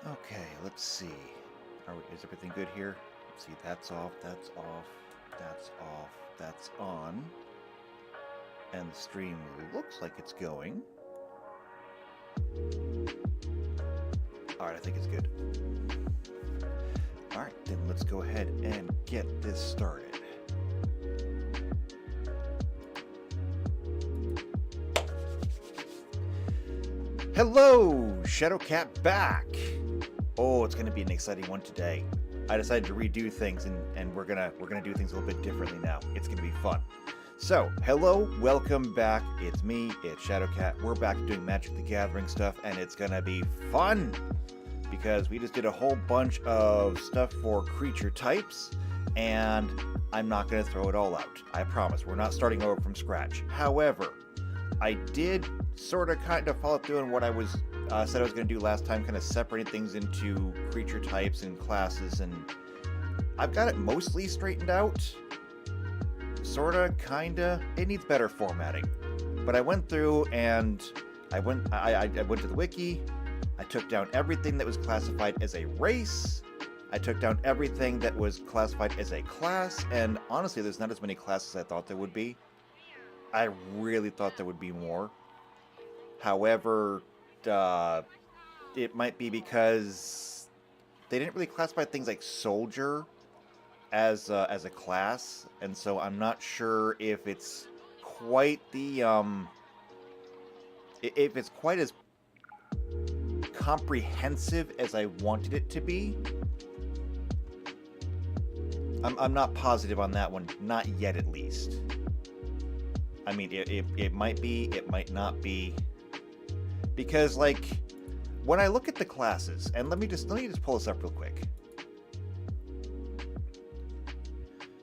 Okay, let's see. Is everything good here? Let's see, that's off, that's off, that's off, that's on. And the stream looks like it's going. Alright, I think it's good. Alright, then let's go ahead and get this started. Hello, Shadowcat back! Oh, it's going to be an exciting one today. I decided to redo things, and we're gonna do things a little bit differently now. It's going to be fun. So, hello, welcome back. It's me, it's Shadowcat. We're back doing Magic the Gathering stuff, and it's going to be fun! Because we just did a whole bunch of stuff for creature types, and I'm not going to throw it all out. I promise, we're not starting over from scratch. However, I did sort of kind of follow through on what I was said I was going to do last time, kind of separating things into creature types and classes, and I've got it mostly straightened out. Sorta, kinda. It needs better formatting. But I went through and I went to the wiki. I took down everything that was classified as a race. I took down everything that was classified as a class, and honestly, there's not as many classes as I thought there would be. I really thought there would be more. However, it might be because they didn't really classify things like soldier as a class, and so I'm not sure if it's quite the if it's quite as comprehensive as I wanted it to be. I'm not positive on that one, not yet at least. I mean, it might be, it might not be, because like when I look at the classes, and let me just pull this up real quick.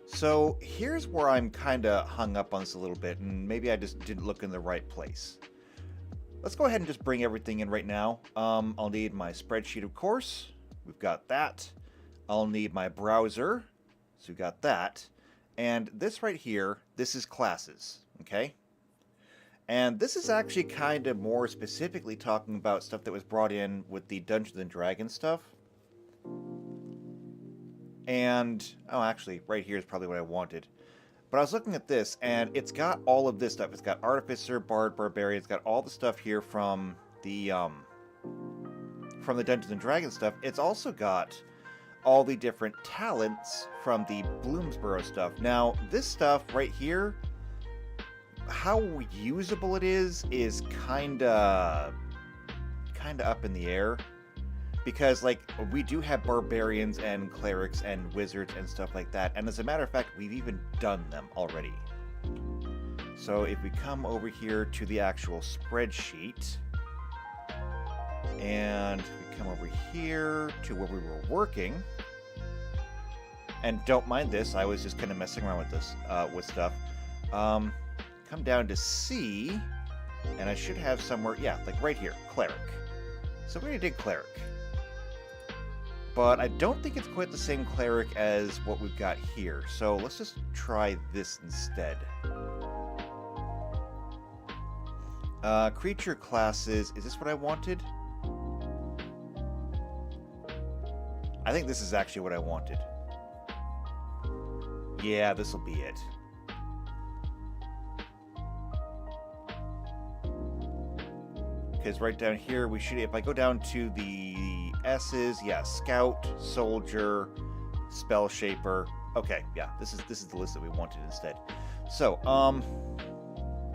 So here's where I'm kind of hung up on this a little bit, and maybe I just didn't look in the right place. Let's go ahead and just bring everything in right now. I'll need my spreadsheet, of course. We've got that. I'll need my browser. So we've got that. And this right here, this is classes, okay? And this is actually kind of more specifically talking about stuff that was brought in with the Dungeons & Dragons stuff. And, oh, actually, right here is probably what I wanted. But I was looking at this, and it's got all of this stuff. It's got Artificer, Bard, Barbarian. It's got all the stuff here from the Dungeons & Dragons stuff. It's also got all the different talents from the Bloomsboro stuff. Now, this stuff right here, how usable it is kinda up in the air. Because, like, we do have barbarians and clerics and wizards and stuff like that. And as a matter of fact, we've even done them already. So if we come over here to the actual spreadsheet, and we come over here to where we were working, and don't mind this, I was just kind of messing around with this, with stuff. Come down to C, and I should have somewhere, yeah, like right here, cleric. So we already did cleric. But I don't think it's quite the same cleric as what we've got here. So let's just try this instead. Creature classes. Is this what I wanted? I think this is actually what I wanted. Yeah, this will be it. Because right down here, we should, if I go down to the S's, yeah, Scout, Soldier, Spell Shaper. Okay, yeah, this is the list that we wanted instead. So,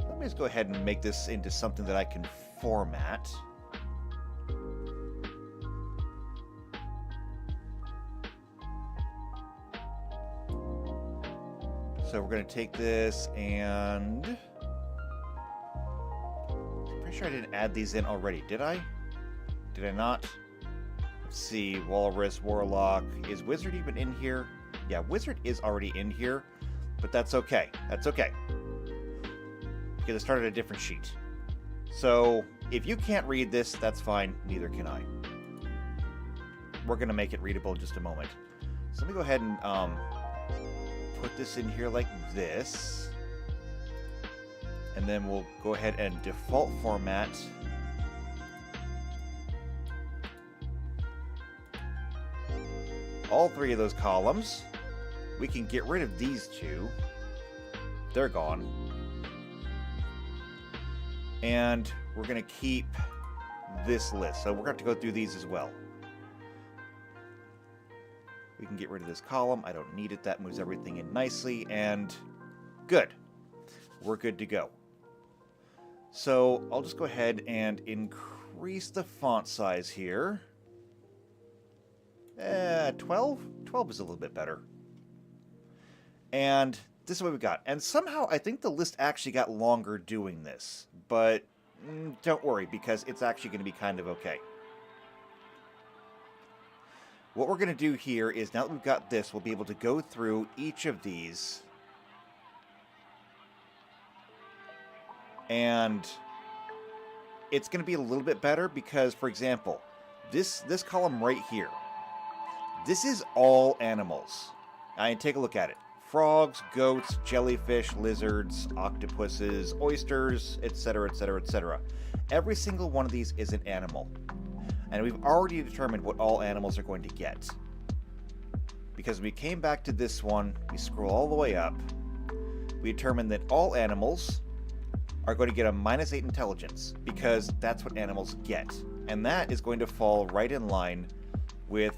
let me just go ahead and make this into something that I can format. So we're going to take this and... Pretty sure I didn't add these in already, did I? Did I not? Let's see, Walrus, Warlock. Is Wizard even in here? Yeah, Wizard is already in here, but that's okay. That's okay. Because I started a different sheet. So, if you can't read this, that's fine. Neither can I. We're going to make it readable in just a moment. So let me go ahead and put this in here like this. And then we'll go ahead and default format all 3 of those columns. We can get rid of these 2. They're gone. And we're going to keep this list. So we're going to have to go through these as well. We can get rid of this column. I don't need it. That moves everything in nicely. And good. We're good to go. So I'll just go ahead and increase the font size here. 12? 12 is a little bit better. And this is what we got. And somehow I think the list actually got longer doing this. But don't worry, because it's actually going to be kind of okay. What we're going to do here is, now that we've got this, we'll be able to go through each of these. And it's going to be a little bit better because, for example, this column right here, this is all animals. I take a look at it. Frogs, goats, jellyfish, lizards, octopuses, oysters, etc., etc., etc. Every single one of these is an animal. And we've already determined what all animals are going to get. Because we came back to this one, we scroll all the way up, we determined that all animals are going to get a -8 intelligence, because that's what animals get. And that is going to fall right in line with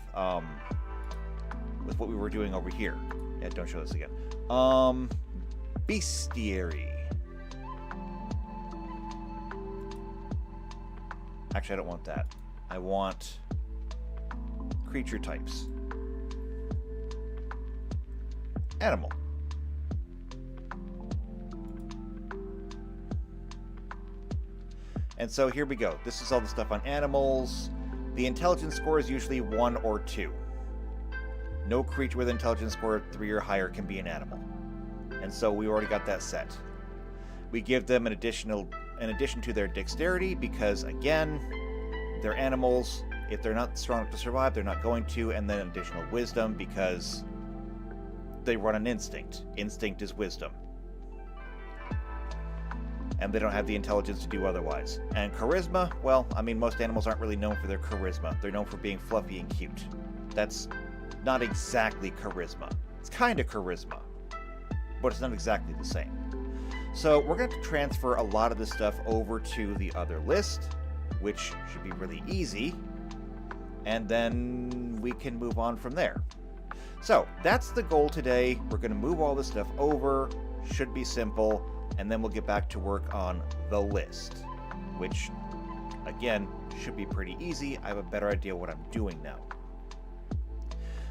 what we were doing over here. Yeah, don't show this again. Bestiary. Actually, I don't want that. I want creature types. Animal. And so here we go. This is all the stuff on animals. The intelligence score is usually 1 or 2. No creature with intelligence score of 3 or higher can be an animal. And so we already got that set. We give them an addition to their dexterity because, again, they're animals. If they're not strong enough to survive, they're not going to. And then additional wisdom because they run an instinct. Instinct is wisdom. And they don't have the intelligence to do otherwise. And charisma, well, I mean, most animals aren't really known for their charisma. They're known for being fluffy and cute. That's not exactly charisma. It's kind of charisma, but it's not exactly the same. So we're going to transfer a lot of this stuff over to the other list, which should be really easy, and then we can move on from there. So that's the goal today. We're going to move all this stuff over. Should be simple. And then we'll get back to work on the list, which, again, should be pretty easy. I have a better idea what I'm doing now.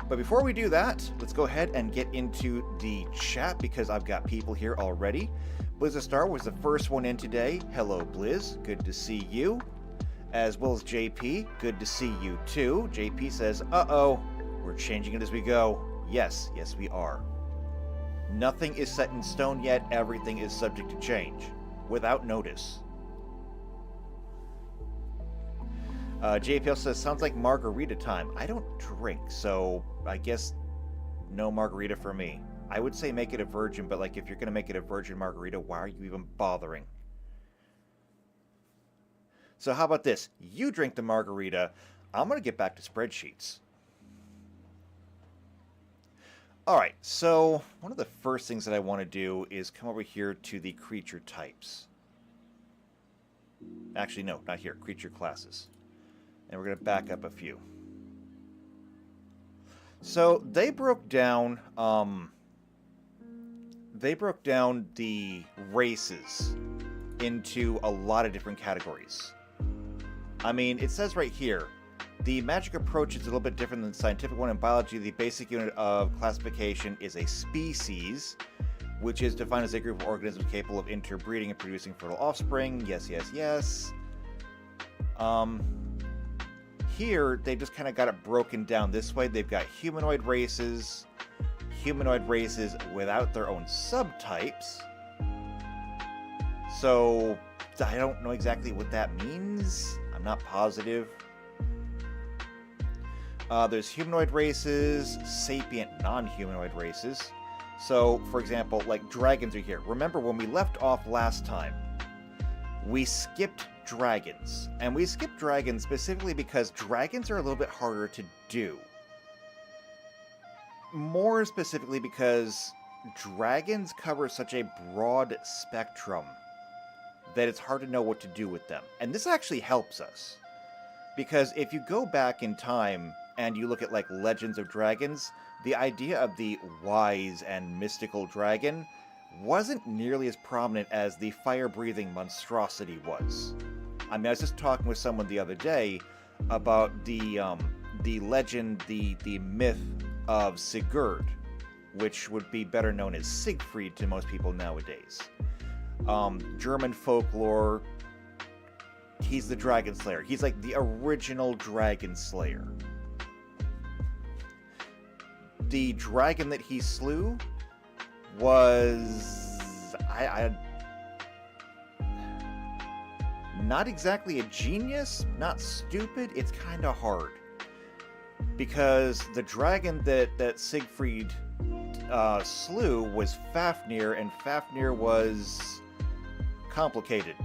But before we do that, let's go ahead and get into the chat because I've got people here already. Blizzard Star was the first one in today. Hello, Blizz. Good to see you. As well as JP. Good to see you, too. JP says, uh-oh, we're changing it as we go. Yes, yes, we are. Nothing is set in stone yet. Everything is subject to change, without notice. JPL says, sounds like margarita time. I don't drink, so I guess no margarita for me. I would say make it a virgin, but like if you're going to make it a virgin margarita, why are you even bothering? So how about this? You drink the margarita. I'm going to get back to spreadsheets. Alright, so one of the first things that I want to do is come over here to the creature types. Actually, no, not here. Creature classes. And we're going to back up a few. So they broke down the races into a lot of different categories. I mean, it says right here, the magic approach is a little bit different than the scientific one. In biology, the basic unit of classification is a species, which is defined as a group of organisms capable of interbreeding and producing fertile offspring. Yes, yes, yes. Here, they just kind of got it broken down this way. They've got humanoid races without their own subtypes. So, I don't know exactly what that means. I'm not positive. There's humanoid races, sapient non-humanoid races. So, for example, like dragons are here. Remember when we left off last time, we skipped dragons. And we skipped dragons specifically because dragons are a little bit harder to do. more specifically because dragons cover such a broad spectrum that it's hard to know what to do with them. And this actually helps us. Because if you go back in time and you look at, like, Legends of Dragons, the idea of the wise and mystical dragon wasn't nearly as prominent as the fire-breathing monstrosity was. I mean, I was just talking with someone the other day about the legend, the myth of Sigurd, which would be better known as Siegfried to most people nowadays. German folklore, he's the dragon slayer. He's like the original dragon slayer. The dragon that he slew was not exactly a genius, not stupid. It's kind of hard because the dragon that Siegfried slew was Fafnir, and Fafnir was complicated.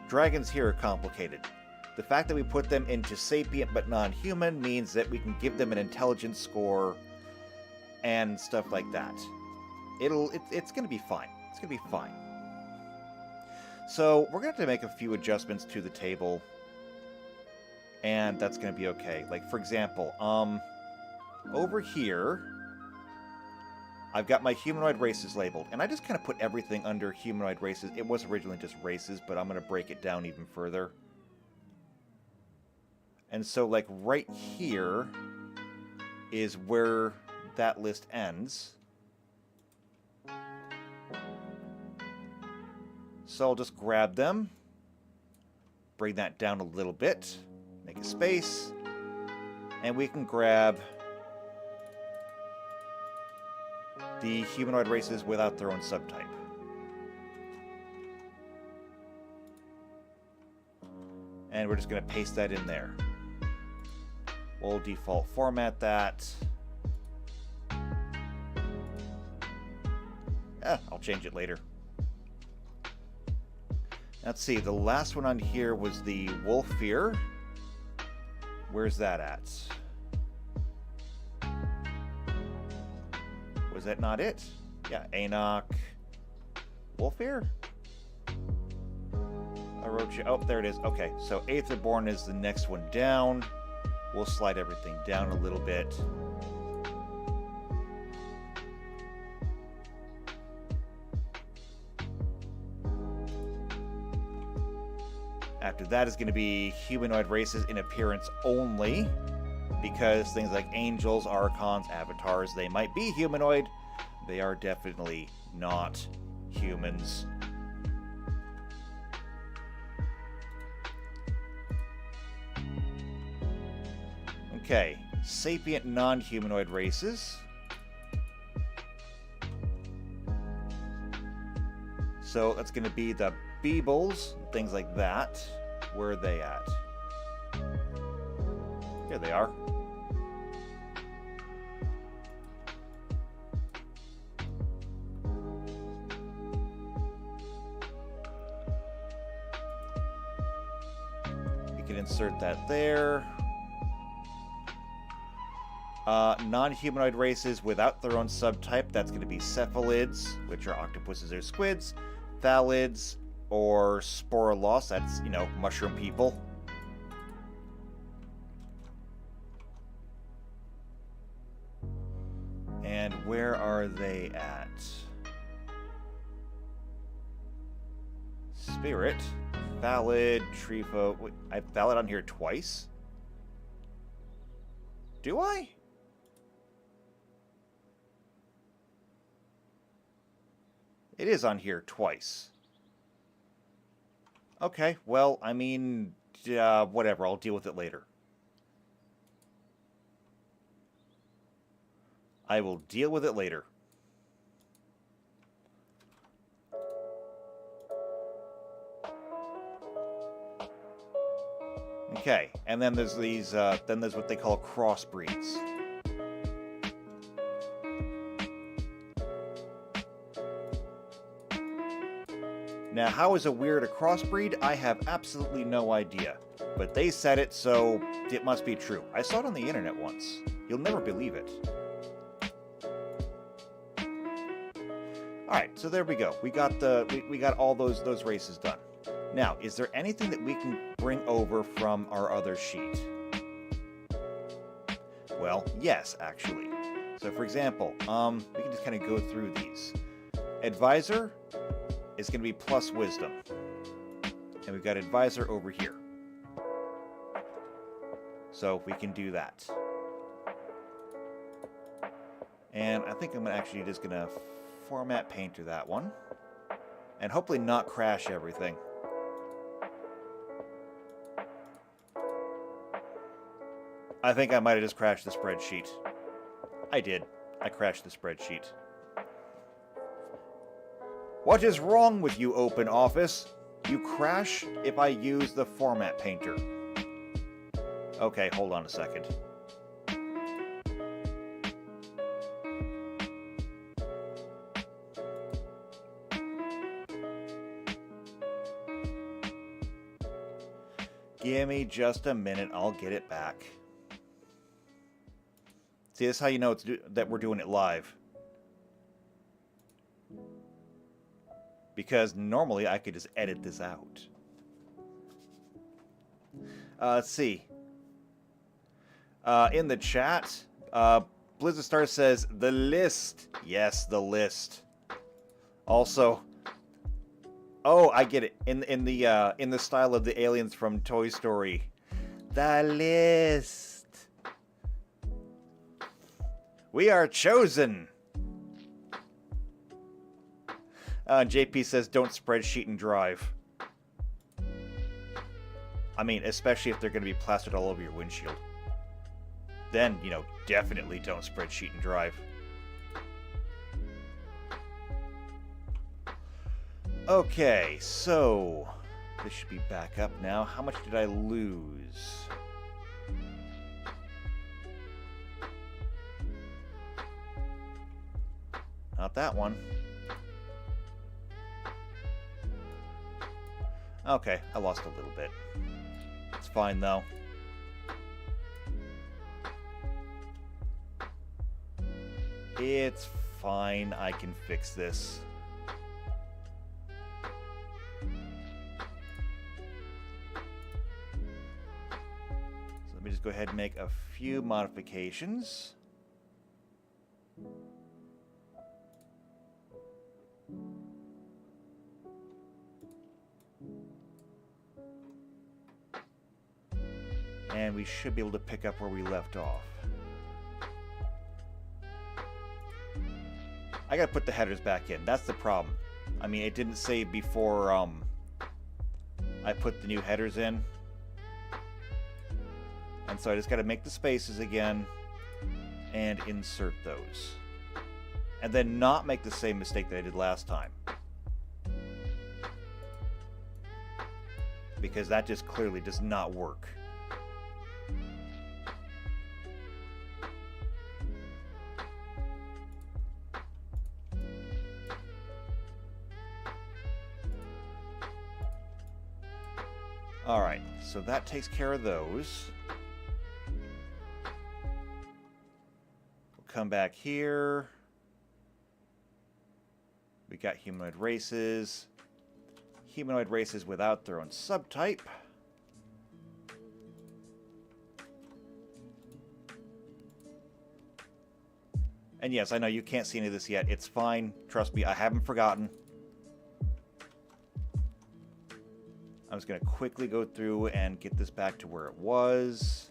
Dragons here are complicated. The fact that we put them into sapient but non-human means that we can give them an intelligence score and stuff like that. It's going to be fine. It's going to be fine. So we're going to have to make a few adjustments to the table, and that's going to be okay. Like, for example, over here, I've got my humanoid races labeled, and I just kind of put everything under humanoid races. It was originally just races, but I'm going to break it down even further. And so, like, right here is where that list ends. So I'll just grab them, bring that down a little bit, make a space, and we can grab the humanoid races without their own subtype. And we're just going to paste that in there. We'll default format that. I'll change it later. Let's see, the last one on here was the Wolfir. Where's that at? Was that not it? Yeah, Enoch. Wolfir? Orochi. Oh, there it is. Okay, so Aetherborn is the next one down. We'll slide everything down a little bit. After that is going to be humanoid races in appearance only, because things like angels, archons, avatars, they might be humanoid. They are definitely not humans. Okay, sapient non-humanoid races. So that's going to be the Beebles, things like that. Where are they at? Here they are. We can insert that there. Non-humanoid races without their own subtype, that's going to be cephalids, which are octopuses or squids, thalids, or Sporolos, that's, you know, mushroom people. And where are they at? Spirit, Thalid, Trifo. Wait, I have Thalid on here twice? Do I? It is on here twice. Okay, well, I mean, whatever, I'll deal with it later. I will deal with it later. Okay, and then there's these, then there's what they call crossbreeds. Now, how is a weird a crossbreed? I have absolutely no idea. But they said it, so it must be true. I saw it on the internet once. You'll never believe it. All right, so there we go. We got we got all those races done. Now, is there anything that we can bring over from our other sheet? Well, yes, actually. So, for example, we can just kind of go through these. Advisor is going to be plus wisdom, and we've got advisor over here. So we can do that. And I think I'm actually just going to format painter that one, and hopefully not crash everything. I think I might have just crashed the spreadsheet. I did. I crashed the spreadsheet. What is wrong with you, Open Office? You crash if I use the format painter. Okay, hold on a second. Give me just a minute, I'll get it back. See, this is how you know that we're doing it live. Because normally I could just edit this out. Let's see. In the chat, Blizzard Star says, the list. Yes, the list. Also, oh, I get it. In the style of the aliens from Toy Story. The list. We are chosen. JP says, don't spreadsheet and drive. I mean, especially if they're going to be plastered all over your windshield. Then, you know, definitely don't spreadsheet and drive. Okay, so this should be back up now. How much did I lose? Not that one. Okay, I lost a little bit. It's fine, though. It's fine. I can fix this. So let me just go ahead and make a few modifications. And we should be able to pick up where we left off. I gotta put the headers back in. That's the problem. I mean, it didn't save before I put the new headers in. And so I just gotta make the spaces again and insert those. And then not make the same mistake that I did last time. Because that just clearly does not work. Alright, so that takes care of those. We'll come back here. We got humanoid races. Humanoid races without their own subtype. And yes, I know you can't see any of this yet. It's fine. Trust me, I haven't forgotten. I'm just going to quickly go through and get this back to where it was.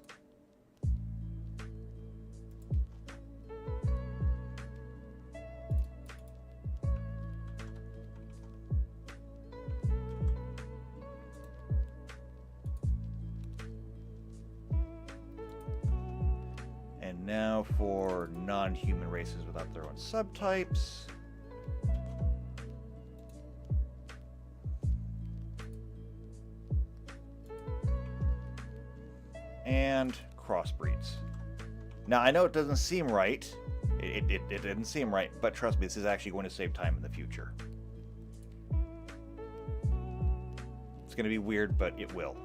And now for non-human races without their own subtypes. And crossbreeds. Now, I know it doesn't seem right. It didn't seem right, but trust me, this is actually going to save time in the future. It's going to be weird, but it will.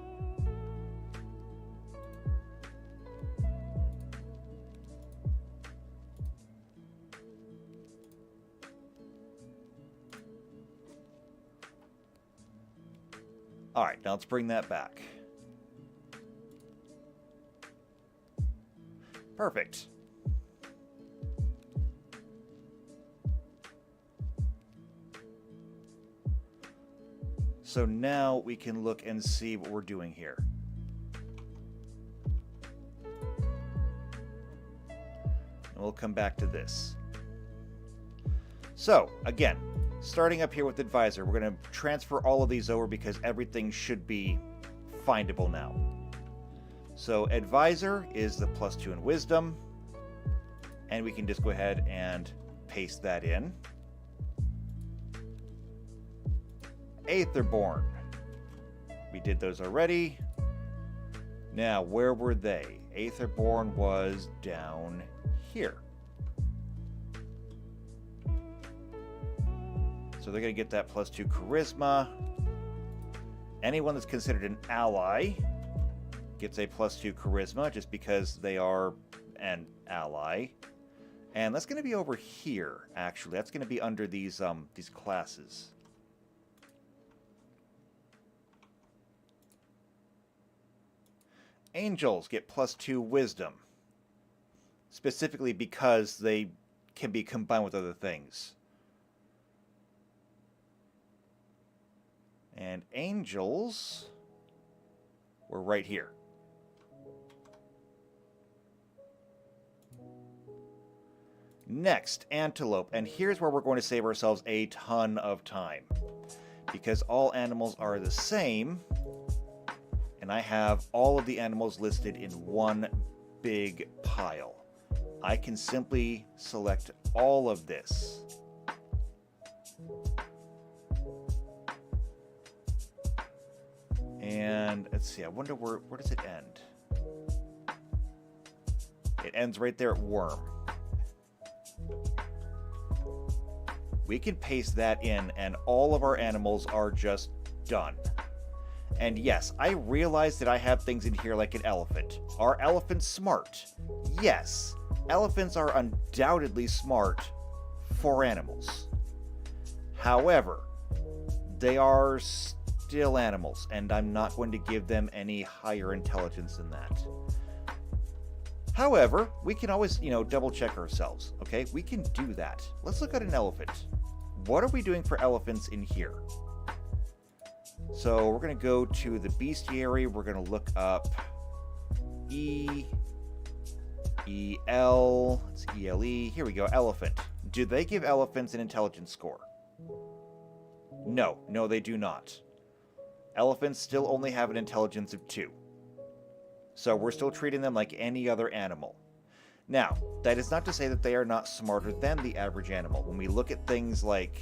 All right, now let's bring that back. Perfect. So now we can look and see what we're doing here. And we'll come back to this. So, again, starting up here with Advisor, we're going to transfer all of these over because everything should be findable now. So Advisor is the +2 in Wisdom, and we can just go ahead and paste that in. Aetherborn. We did those already. Now, where were they? Aetherborn was down here. So they're going to get that +2 Charisma. Anyone that's considered an ally gets a +2 Charisma just because they are an ally. And that's going to be over here, actually. That's going to be under these classes. Angels get +2 Wisdom, specifically because they can be combined with other things. And Angels were right here. Next, Antelope. And here's where we're going to save ourselves a ton of time, because all animals are the same. And I have all of the animals listed in one big pile. I can simply select all of this. And let's see, I wonder where does it end? It ends right there at Worm. We can paste that in and all of our animals are just done. And yes, I realize that I have things in here like an elephant. Are elephants smart? Yes, elephants are undoubtedly smart for animals. However, they are still animals, and I'm not going to give them any higher intelligence than that. However, we can always, double check ourselves, okay? We can do that. Let's look at an elephant. What are we doing for elephants in here? So we're going to go to the bestiary. We're going to look up E, E-L, it's E-L-E. Here we go, elephant. Do they give elephants an intelligence score? No, they do not. Elephants still only have an intelligence of 2. So we're still treating them like any other animal. Now, that is not to say that they are not smarter than the average animal. When we look at things like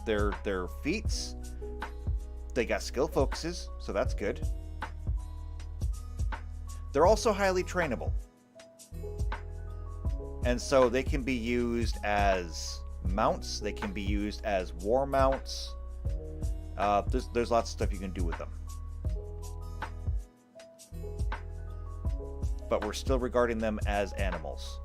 their feats, they got skill focuses, so that's good. They're also highly trainable. And so they can be used as mounts, they can be used as war mounts. There's lots of stuff you can do with them. But we're still regarding them as animals.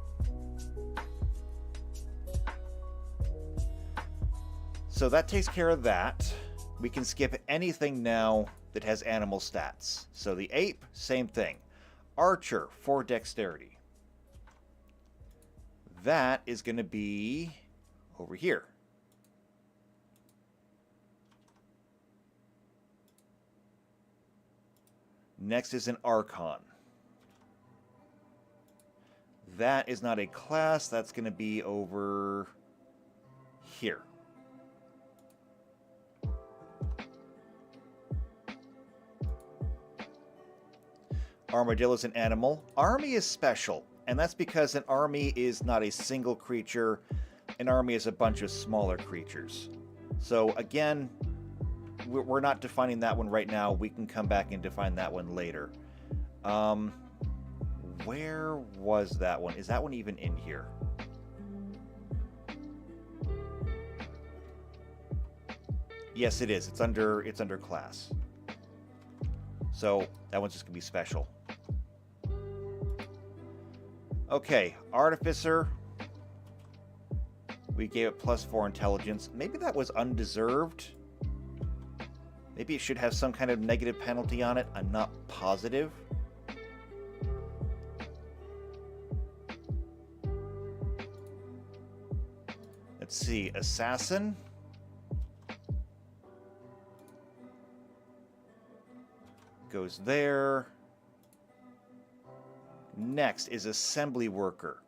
So that takes care of that. We can skip anything now that has animal stats. So the ape, same thing. Archer, 4 dexterity. That is going to be over here. Next is an Archon. That is not a class. That's going to be over here. Armadillo is an animal. Army is special, and that's because an army is not a single creature. An army is a bunch of smaller creatures. So again, we're not defining that one right now. We can come back and define that one later. Where was that one? Is that one even in here? Yes, it is. It's under class. So that one's just gonna be special. Okay, Artificer. We gave it +4 intelligence. Maybe that was undeserved. Maybe it should have some kind of negative penalty on it. I'm not positive. Let's see. Assassin. Goes there. Next is Assembly Worker.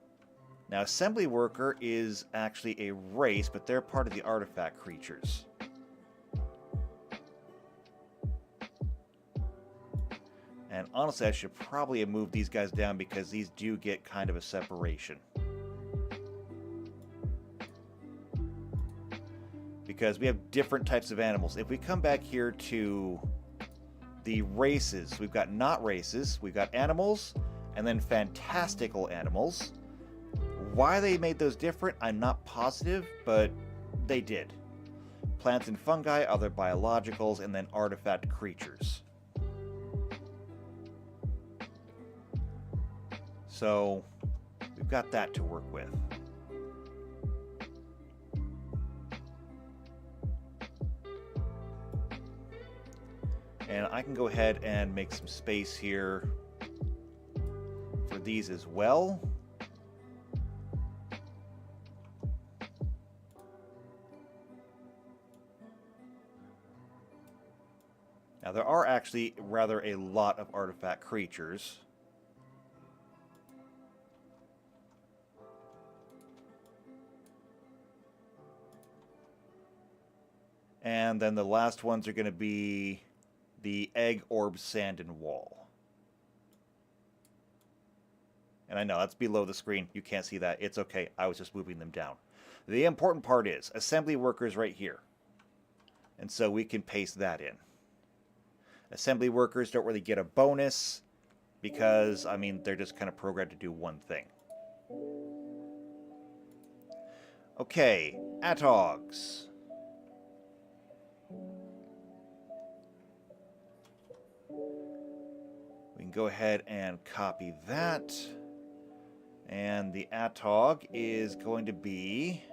Now, Assembly Worker is actually a race, but they're part of the artifact creatures. And honestly, I should probably have moved these guys down because these do get kind of a separation. Because we have different types of animals. If we come back here to the races, we've got not races, we've got animals, and then fantastical animals. Why they made those different, I'm not positive, but they did. Plants and fungi, other biologicals, and then artifact creatures. So, we've got that to work with. And I can go ahead and make some space here for these as well. Now, there are actually rather a lot of artifact creatures. And then the last ones are going to be the egg, orb, sand, and wall. And I know that's below the screen. You can't see that. It's okay. I was just moving them down. The important part is assembly workers right here. And so we can paste that in. Assembly workers don't really get a bonus because, I mean, they're just kind of programmed to do one thing. Okay, Atogs. We can go ahead and copy that. And the Atog is going to be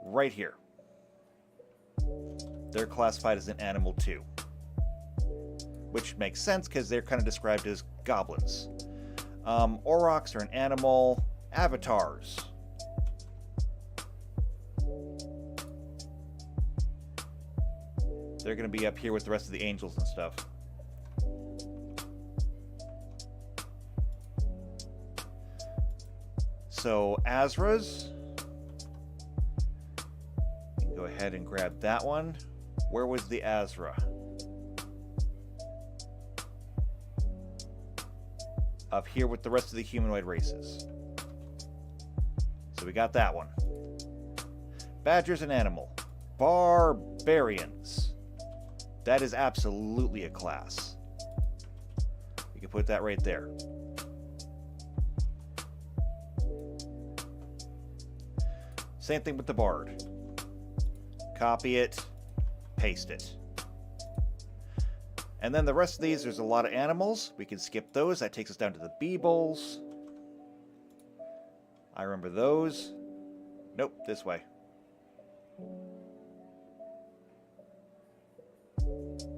right here. They're classified as an animal too. Which makes sense because they're kind of described as goblins. Aurochs are an animal. Avatars. They're going to be up here with the rest of the angels and stuff. So, Azras. You can go ahead and grab that one. Where was the Azra? Up here with the rest of the humanoid races. So we got that one. Badger's an animal. Barbarians. That is absolutely a class. We can put that right there. Same thing with the Bard. Copy it, paste it. And then the rest of these, there's a lot of animals. We can skip those. That takes us down to the Beebles. I remember those. Nope, this way.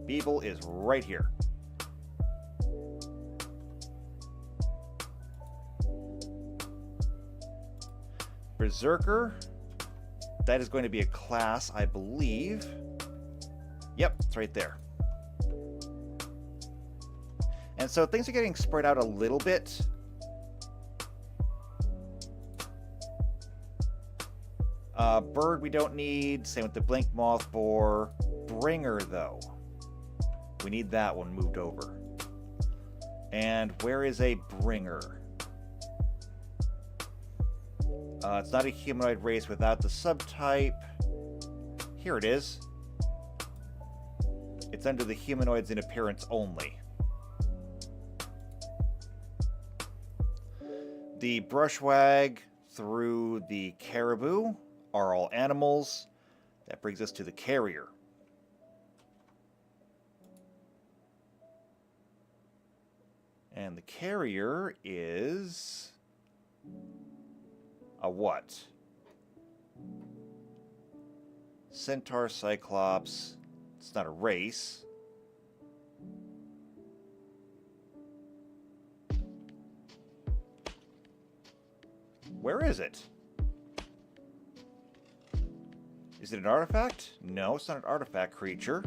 Beeble is right here. Berserker. That is going to be a class, I believe. Yep, it's right there. And so things are getting spread out a little bit. Bird we don't need. Same with the Blink Moth Boar. Bringer, though. We need that one moved over. And where is a Bringer? It's not a humanoid race without the subtype. Here it is. It's under the humanoids in appearance only. The Brushwag through the Caribou are all animals. That brings us to the Carrier. And the Carrier is a what? Centaur, Cyclops. It's not a race. Where is it? Is it an artifact? No, it's not an artifact creature.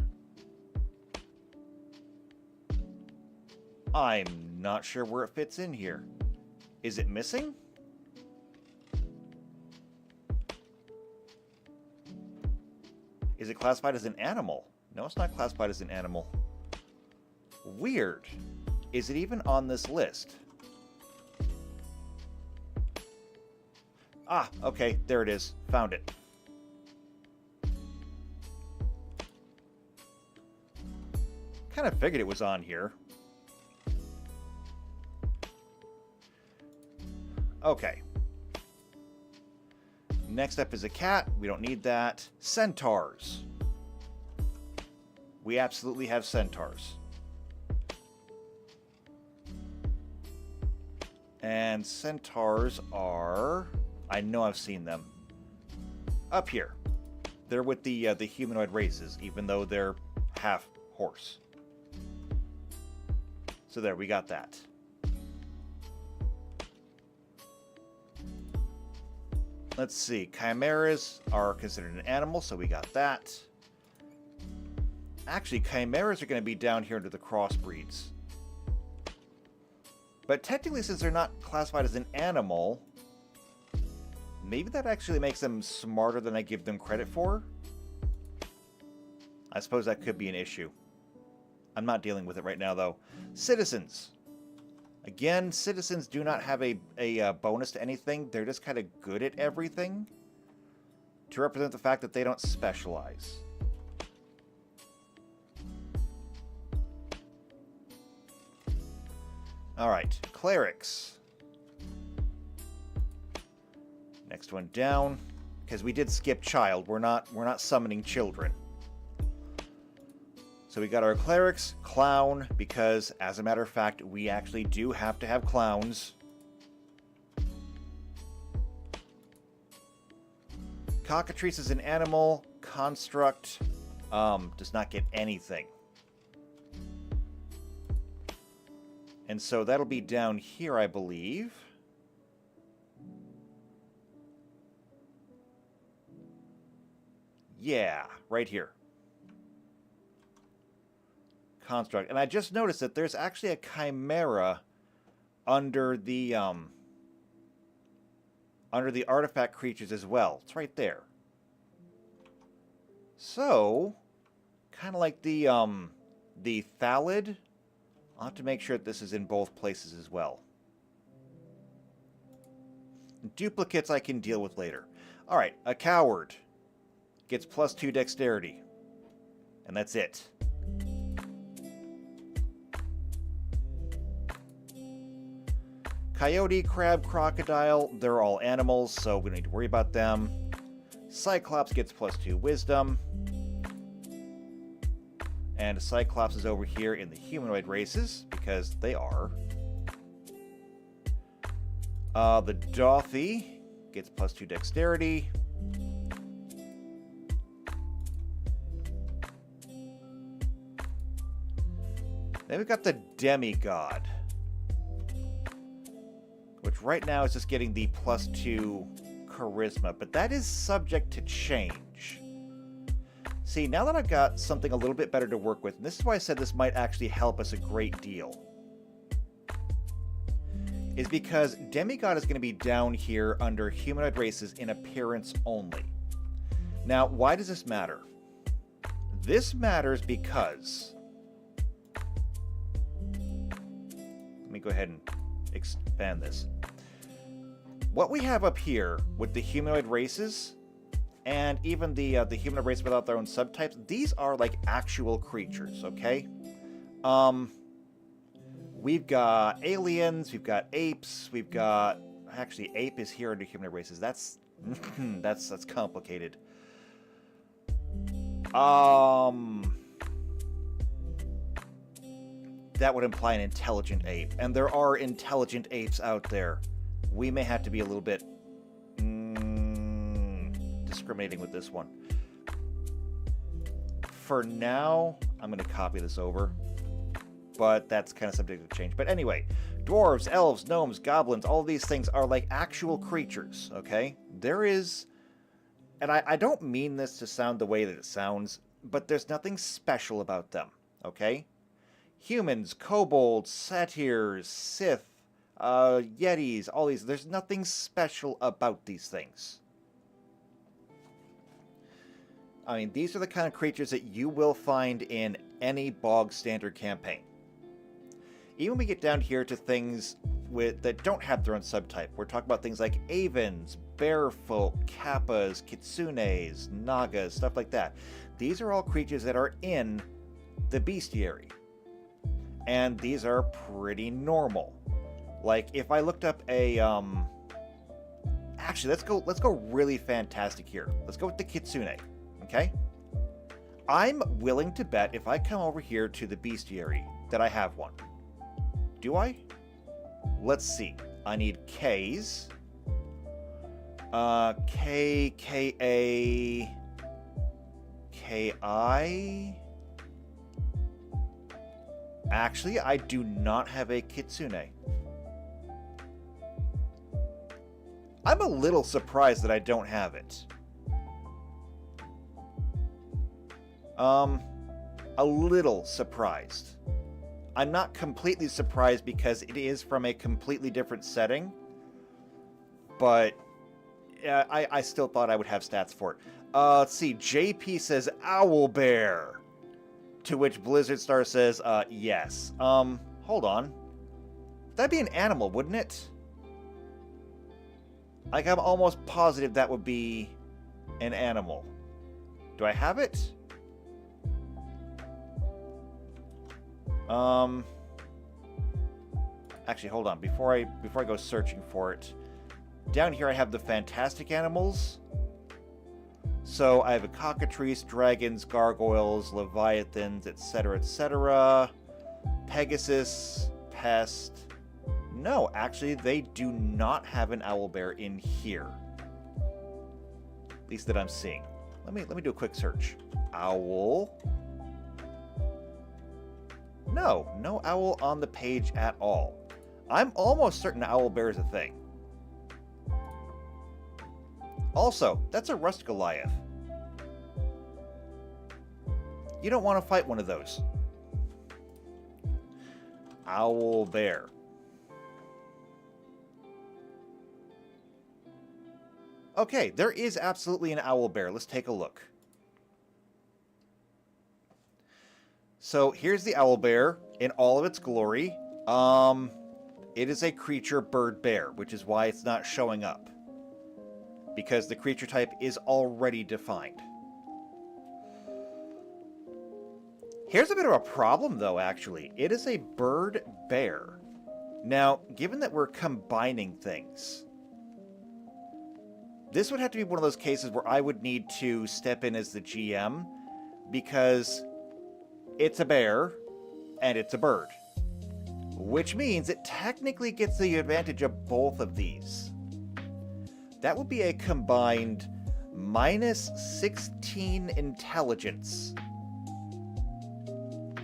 I'm not sure where it fits in here. Is it missing? Is it classified as an animal? No, it's not classified as an animal. Weird. Is it even on this list? Ah, okay, there it is. Found it. Kind of figured it was on here. Okay. Next up is a cat. We don't need that. Centaurs. We absolutely have centaurs. And centaurs are... I know I've seen them. Up here. They're with the humanoid races, even though they're half horse. So there, we got that. Let's see. Chimeras are considered an animal, so we got that. Actually, chimeras are going to be down here under the crossbreeds. But technically, since they're not classified as an animal, maybe that actually makes them smarter than I give them credit for. I suppose that could be an issue. I'm not dealing with it right now, though. Citizens. Again, citizens do not have a bonus to anything. They're just kind of good at everything to represent the fact that they don't specialize. All right, clerics. Next one down, because we did skip child. We're not summoning children. So we got our clerics, clown, because as a matter of fact, we actually do have to have clowns. Cockatrice is an animal. Construct does not get anything. And so that'll be down here, I believe. Yeah, right here. Construct. And I just noticed that there's actually a chimera under the artifact creatures as well. It's right there. So, kind of like the Thalid. I'll have to make sure that this is in both places as well. Duplicates I can deal with later. Alright, a coward gets +2 dexterity. And that's it. Coyote, crab, crocodile, they're all animals, so we don't need to worry about them. Cyclops gets +2 wisdom. And Cyclops is over here in the humanoid races, because they are. The Dothy gets +2 dexterity. Then we've got the Demigod, which right now is just getting the +2 charisma, but that is subject to change. See, now that I've got something a little bit better to work with, and this is why I said this might actually help us a great deal, is because Demigod is going to be down here under humanoid races in appearance only. Now, why does this matter? This matters because... Let me go ahead and expand this. What we have up here with the humanoid races, and even the humanoid race without their own subtypes, these are like actual creatures, okay? We've got aliens, we've got apes, we've got... Actually, ape is here under humanoid races. That's that's complicated. That would imply an intelligent ape, and there are intelligent apes out there. We may have to be a little bit discriminating with this one. for now, I'm going to copy this over. But that's kind of subject to change. But anyway, dwarves, elves, gnomes, goblins, all of these things are like actual creatures, okay? There is, and I don't mean this to sound the way that it sounds, but there's nothing special about them, okay? Humans, kobolds, satyrs, sith, yetis, all these, there's nothing special about these things. I mean, these are the kind of creatures that you will find in any bog standard campaign. Even when we get down here to things that don't have their own subtype, we're talking about things like avens, bearfolk, kappas, kitsunes, nagas, stuff like that. These are all creatures that are in the bestiary. And these are pretty normal. Like, if I looked up a, actually, let's go really fantastic here. Let's go with the kitsune, okay? I'm willing to bet if I come over here to the bestiary that I have one. Do I? Let's see. I need K's. K, K-A, K-I. Actually, I do not have a kitsune. I'm a little surprised that I don't have it. A little surprised. I'm not completely surprised because it is from a completely different setting, but I still thought I would have stats for it. Let's see, JP says owlbear, to which Blizzard Star says, yes. Hold on. That'd be an animal, wouldn't it? Like, I'm almost positive that would be an animal. Do I have it? Actually, hold on. Before I go searching for it, down here I have the fantastic animals. So I have a cockatrice, dragons, gargoyles, leviathans, etc., etc. Pegasus, pest. No, actually, they do not have an owlbear in here. At least that I'm seeing. Let me do a quick search. Owl. No owl on the page at all. I'm almost certain owlbear is a thing. Also, that's a Rust Goliath. You don't want to fight one of those. Owlbear. Okay, there is absolutely an owlbear. Let's take a look. So here's the owlbear in all of its glory. It is a creature bird bear, which is why it's not showing up. Because the creature type is already defined. Here's a bit of a problem, though, actually. It is a bird bear. Now, given that we're combining things, this would have to be one of those cases where I would need to step in as the GM, because it's a bear, and it's a bird. Which means it technically gets the advantage of both of these. That would be a combined minus 16 intelligence.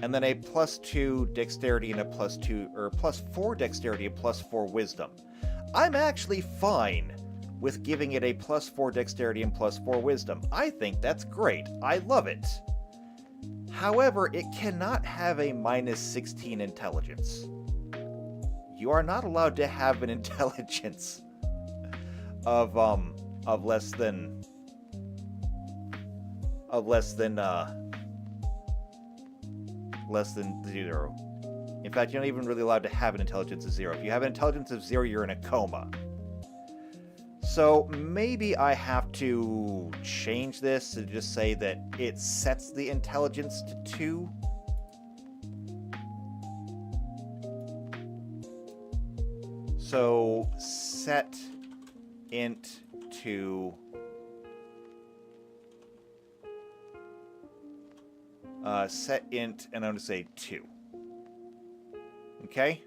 And then a +2 dexterity and a +2, or +4 dexterity and +4 wisdom. I'm actually fine with giving it a +4 dexterity and +4 wisdom. I think that's great. I love it. However, it cannot have a minus 16 intelligence. You are not allowed to have an intelligence of less than 0. In fact, you're not even really allowed to have an intelligence of 0. If you have an intelligence of 0, you're in a coma. So maybe I have to change this to just say that it sets the intelligence to 2. So set int to set int, and I'm going to say 2. Okay?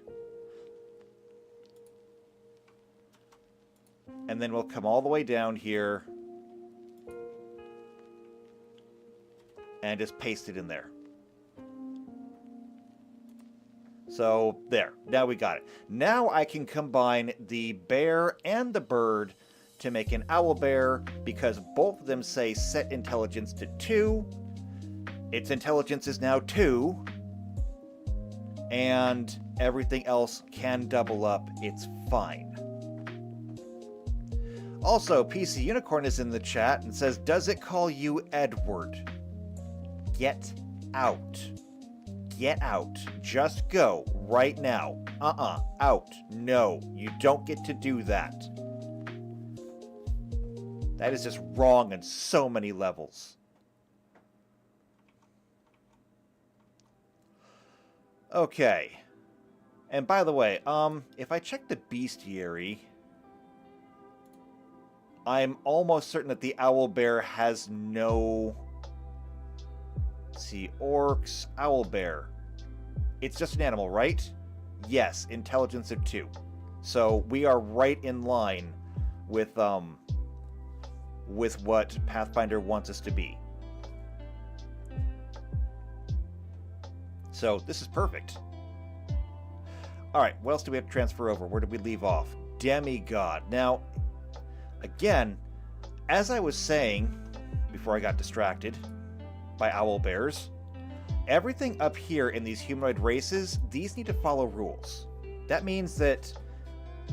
And then we'll come all the way down here and just paste it in there. So there, now we got it. Now I can combine the bear and the bird to make an owl bear, because both of them say set intelligence to 2. Its intelligence is now 2. And everything else can double up. It's fine. Also, PC Unicorn is in the chat and says, does it call you Edward? Get out. Get out. Just go. Right now. Out. No. You don't get to do that. That is just wrong on so many levels. Okay. And by the way, if I check the bestiary, I'm almost certain that the owlbear has no... Let's see, orcs, owlbear. It's just an animal, right? Yes, intelligence of 2. So we are right in line with what Pathfinder wants us to be. So this is perfect. Alright, what else do we have to transfer over? Where did we leave off? Demigod. Now, again, as I was saying before I got distracted by owlbears, everything up here in these humanoid races, these need to follow rules. That means that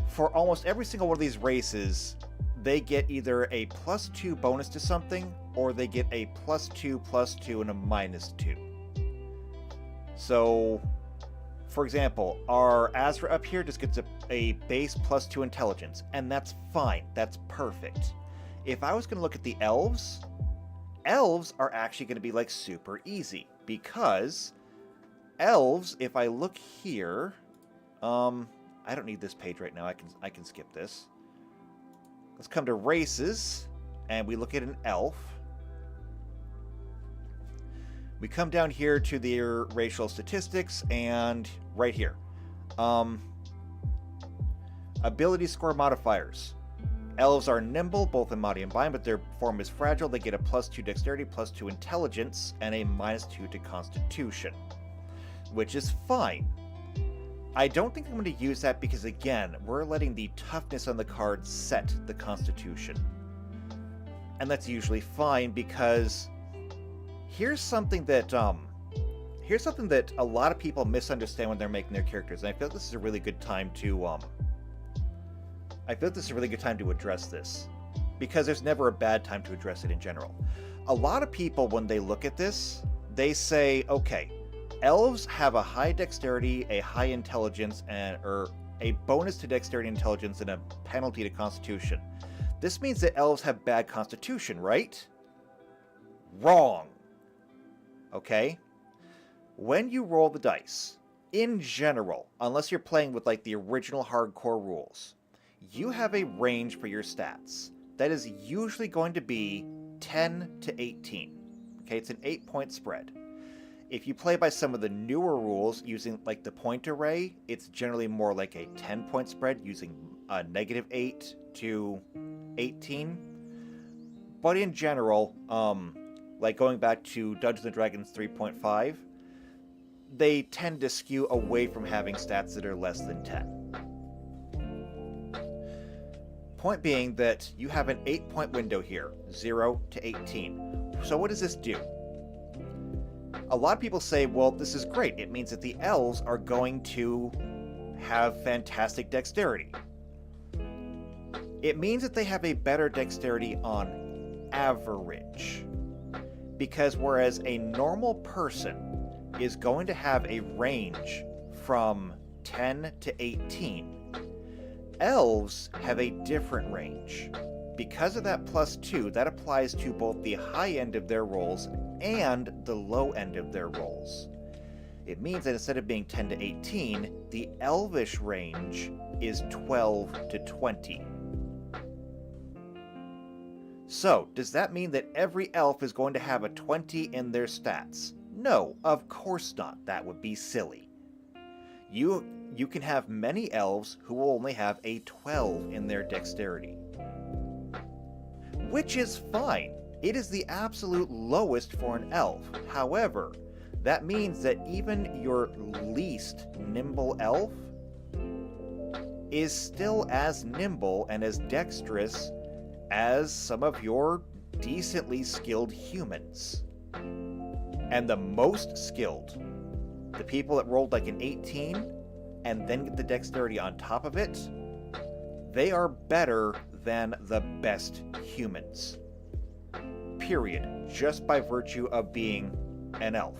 for almost every single one of these races, they get either a +2 bonus to something, or they get a +2, and a -2. So, for example, our Azra up here just gets a base +2 intelligence, and that's fine. That's perfect. If I was going to look at the elves, elves are actually going to be like super easy, because elves, if I look here, I don't need this page right now. I can skip this. Let's come to races, and we look at an elf. We come down here to their racial statistics, and right here. Ability score modifiers. Elves are nimble, both in body and mind, but their form is fragile. They get a +2 dexterity, +2 intelligence, and a -2 to constitution, which is fine. I don't think I'm going to use that because, again, we're letting the toughness on the card set the constitution. And that's usually fine, because here's something that a lot of people misunderstand when they're making their characters, and I feel like this is a really good time to address this, because there's never a bad time to address it in general. A lot of people, when they look at this, they say, okay, elves have a high dexterity, a high intelligence, or a bonus to dexterity and intelligence, and a penalty to constitution. This means that elves have bad constitution, right? Wrong. Okay? When you roll the dice, in general, unless you're playing with like the original hardcore rules, you have a range for your stats. That is usually going to be 10 to 18. Okay, it's an 8-point spread. If you play by some of the newer rules using like the point array, it's generally more like a 10-point spread using -8 to 18. But in general, like going back to Dungeons & Dragons 3.5, they tend to skew away from having stats that are less than 10. Point being that you have an 8-point window here, 0 to 18. So what does this do? A lot of people say, well, this is great. It means that the elves are going to have fantastic dexterity. It means that they have a better dexterity on average. Because whereas a normal person is going to have a range from 10 to 18, elves have a different range. Because of that +2, that applies to both the high end of their rolls and the low end of their rolls. It means that instead of being 10 to 18, the elvish range is 12 to 20. So, does that mean that every elf is going to have a 20 in their stats? No, of course not. That would be silly. You can have many elves who will only have a 12 in their dexterity. Which is fine. It is the absolute lowest for an elf. However, that means that even your least nimble elf is still as nimble and as dexterous as some of your decently skilled humans. And the most skilled, the people that rolled like an 18 and then get the dexterity on top of it, they are better than the best humans. Period. Just by virtue of being an elf.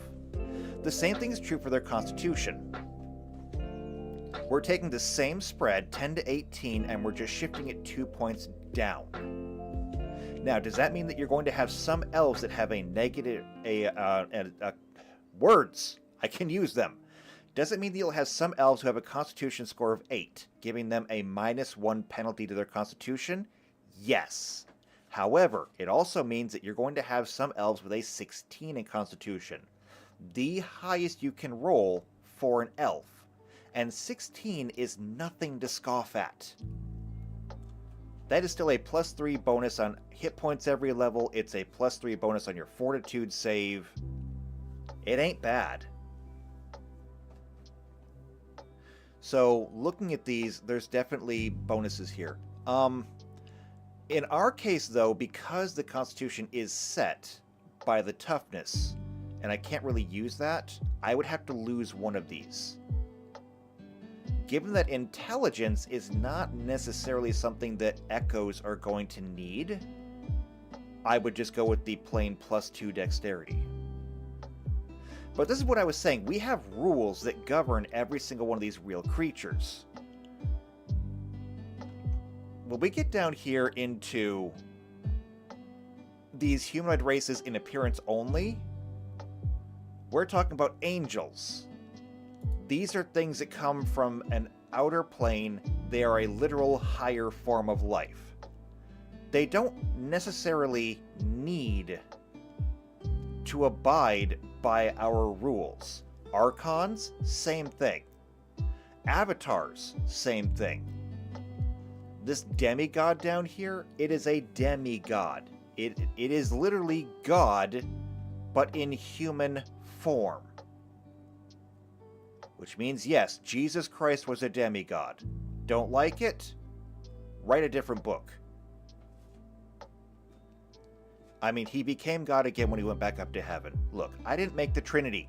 The same thing is true for their constitution. We're taking the same spread, 10 to 18, and we're just shifting it 2 points down. Now, does that mean that you're going to have some elves that have a negative, words? I can use them. Does it mean that you'll have some elves who have a constitution score of 8, giving them a -1 penalty to their constitution? Yes. However, it also means that you're going to have some elves with a 16 in constitution. The highest you can roll for an elf. And 16 is nothing to scoff at. That is still a +3 bonus on hit points every level. It's a +3 bonus on your fortitude save. It ain't bad. So, looking at these, there's definitely bonuses here. In our case, though, because the Constitution is set by the toughness, and I can't really use that, I would have to lose one of these. Given that intelligence is not necessarily something that echoes are going to need, I would just go with the plain +2 dexterity. But this is what I was saying. We have rules that govern every single one of these real creatures. When we get down here into these humanoid races in appearance only, we're talking about angels. These are things that come from an outer plane. They are a literal higher form of life. They don't necessarily need to abide by our rules. Archons, same thing. Avatars, same thing. This demigod down here, it is a demigod. It is literally God, but in human form. Which means, yes, Jesus Christ was a demigod. Don't like it? Write a different book. I mean, he became God again when he went back up to heaven. Look, I didn't make the Trinity.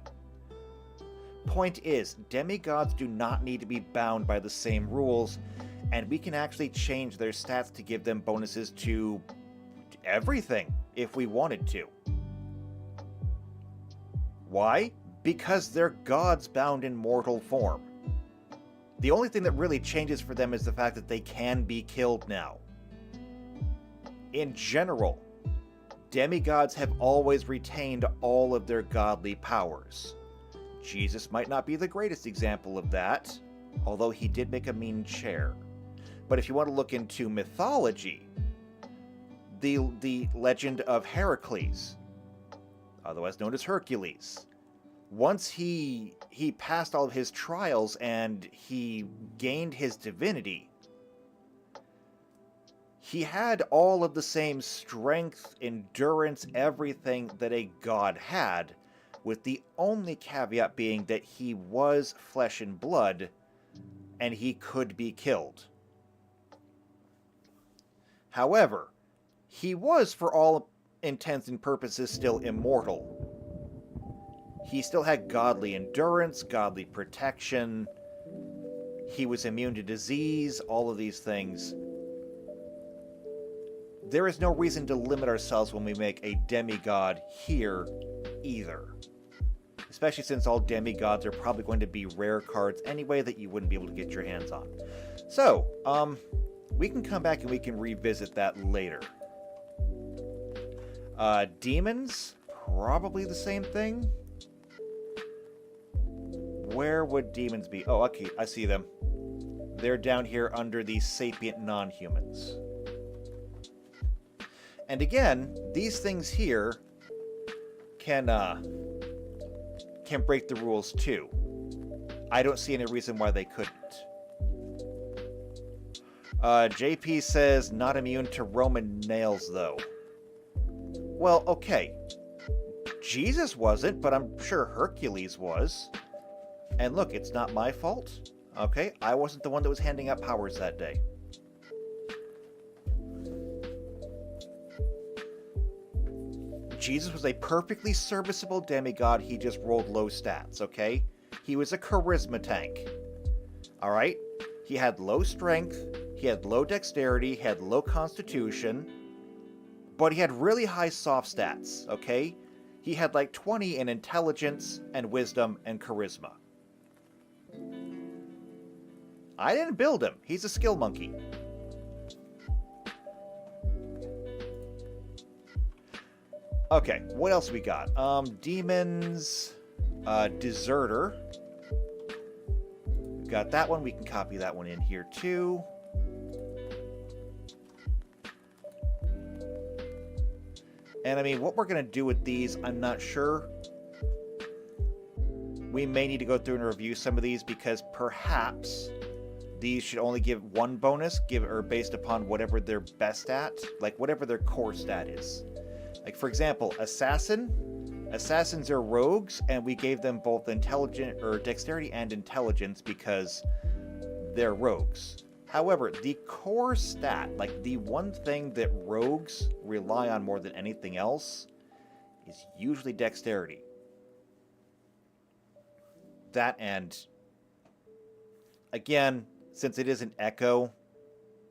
Point is, demigods do not need to be bound by the same rules, and we can actually change their stats to give them bonuses to everything if we wanted to. Why? Because they're gods bound in mortal form. The only thing that really changes for them is the fact that they can be killed now. In general, demigods have always retained all of their godly powers. Jesus might not be the greatest example of that, although he did make a mean chair. But if you want to look into mythology, the legend of Heracles, otherwise known as Hercules, once he passed all of his trials and he gained his divinity, he had all of the same strength, endurance, everything that a god had, with the only caveat being that he was flesh and blood, and he could be killed. However, he was, for all intents and purposes, still immortal. He still had godly endurance, godly protection. He was immune to disease, all of these things. There is no reason to limit ourselves when we make a demigod here, either. Especially since all demigods are probably going to be rare cards anyway that you wouldn't be able to get your hands on. So, we can come back and we can revisit that later. Demons, probably the same thing. Where would demons be? Oh, okay, I see them. They're down here under the sapient non-humans. And again, these things here can break the rules too. I don't see any reason why they couldn't. JP says not immune to Roman nails though. Well, okay. Jesus wasn't, but I'm sure Hercules was. And look, it's not my fault. Okay, I wasn't the one that was handing out powers that day. Jesus was a perfectly serviceable demigod. He just rolled low stats, okay? He was a charisma tank. Alright? He had low strength, he had low dexterity, he had low constitution, but he had really high soft stats, okay? He had like 20 in intelligence and wisdom and charisma. I didn't build him. He's a skill monkey. Okay, what else we got? Demons, Deserter. We've got that one. We can copy that one in here too. And I mean, what we're going to do with these, I'm not sure. We may need to go through and review some of these because perhaps these should only give one bonus, or based upon whatever they're best at, like whatever their core stat is. Like, for example, Assassins are rogues, and we gave them both dexterity and intelligence because they're rogues. However, the core stat, like the one thing that rogues rely on more than anything else, is usually dexterity. That, and again, since it is an echo,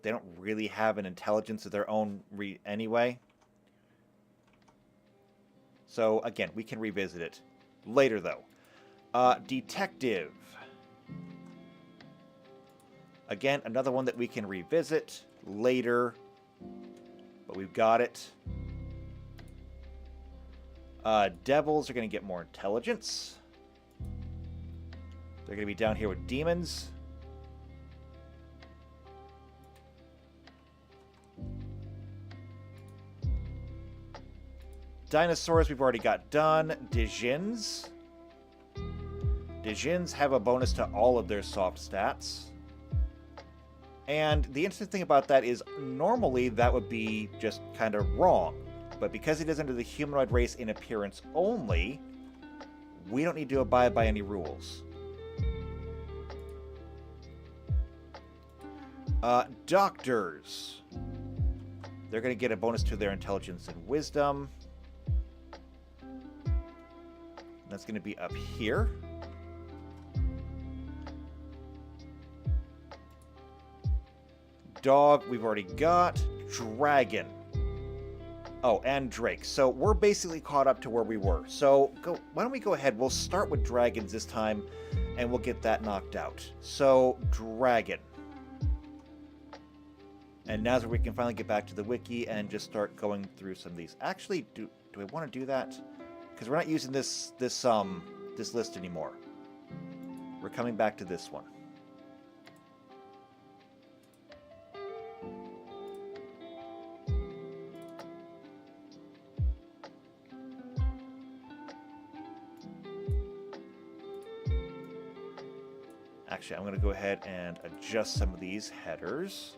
they don't really have an intelligence of their own anyway. So, again, we can revisit it later, though. Detective. Again, another one that we can revisit later, but we've got it. Devils are going to get more intelligence. They're going to be down here with demons. Dinosaurs we've already got done. Djinns. Djinns have a bonus to all of their soft stats. And the interesting thing about that is normally that would be just kind of wrong. But because it is under the humanoid race in appearance only, we don't need to abide by any rules. Doctors. They're going to get a bonus to their intelligence and wisdom. That's going to be up here. Dog, we've already got. Dragon. Oh, and Drake. So we're basically caught up to where we were. So why don't we go ahead? We'll start with dragons this time, and we'll get that knocked out. So, dragon. And now's where we can finally get back to the wiki and just start going through some of these. Actually, do I want to do that? Because we're not using this list anymore. We're coming back to this one. Actually, I'm going to go ahead and adjust some of these headers.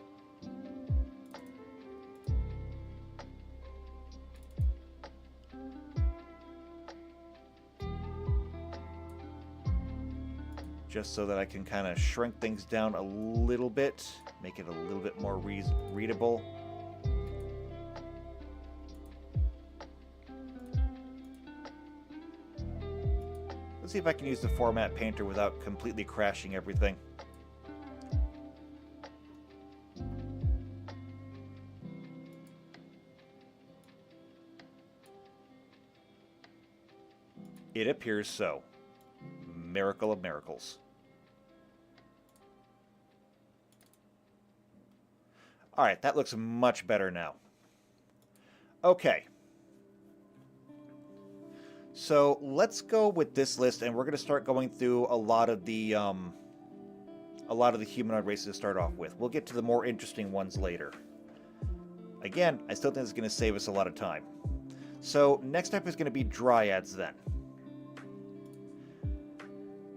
Just so that I can kind of shrink things down a little bit, make it a little bit more readable. Let's see if I can use the format painter without completely crashing everything. It appears so. Miracle of miracles. Alright, that looks much better now. Okay. So let's go with this list, and we're going to start going through a lot of the humanoid races to start off with. We'll get to the more interesting ones later. Again, I still think this is going to save us a lot of time. So next up is going to be dryads then.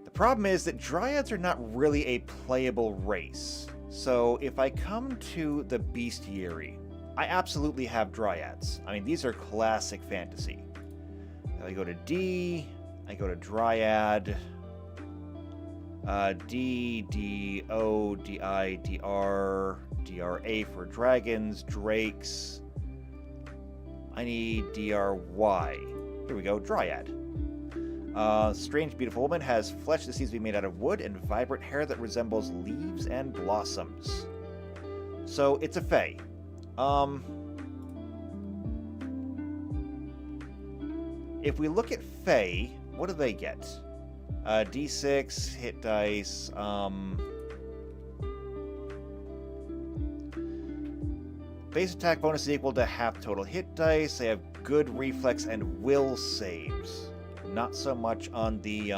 The problem is that dryads are not really a playable race. So if I come to the bestiary, I absolutely have dryads. I mean, these are classic fantasy. I go to D, I go to dryad, D, D, O, D, I, D, R, D, R, A for dragons, drakes. I need D, R, Y. Here we go, dryad. Strange Beautiful Woman has flesh that seems to be made out of wood and vibrant hair that resembles leaves and blossoms. So it's a fae. If we look at fae, what do they get? D6, hit dice, base attack bonus is equal to half total hit dice. They have good reflex and will saves. Not so much on the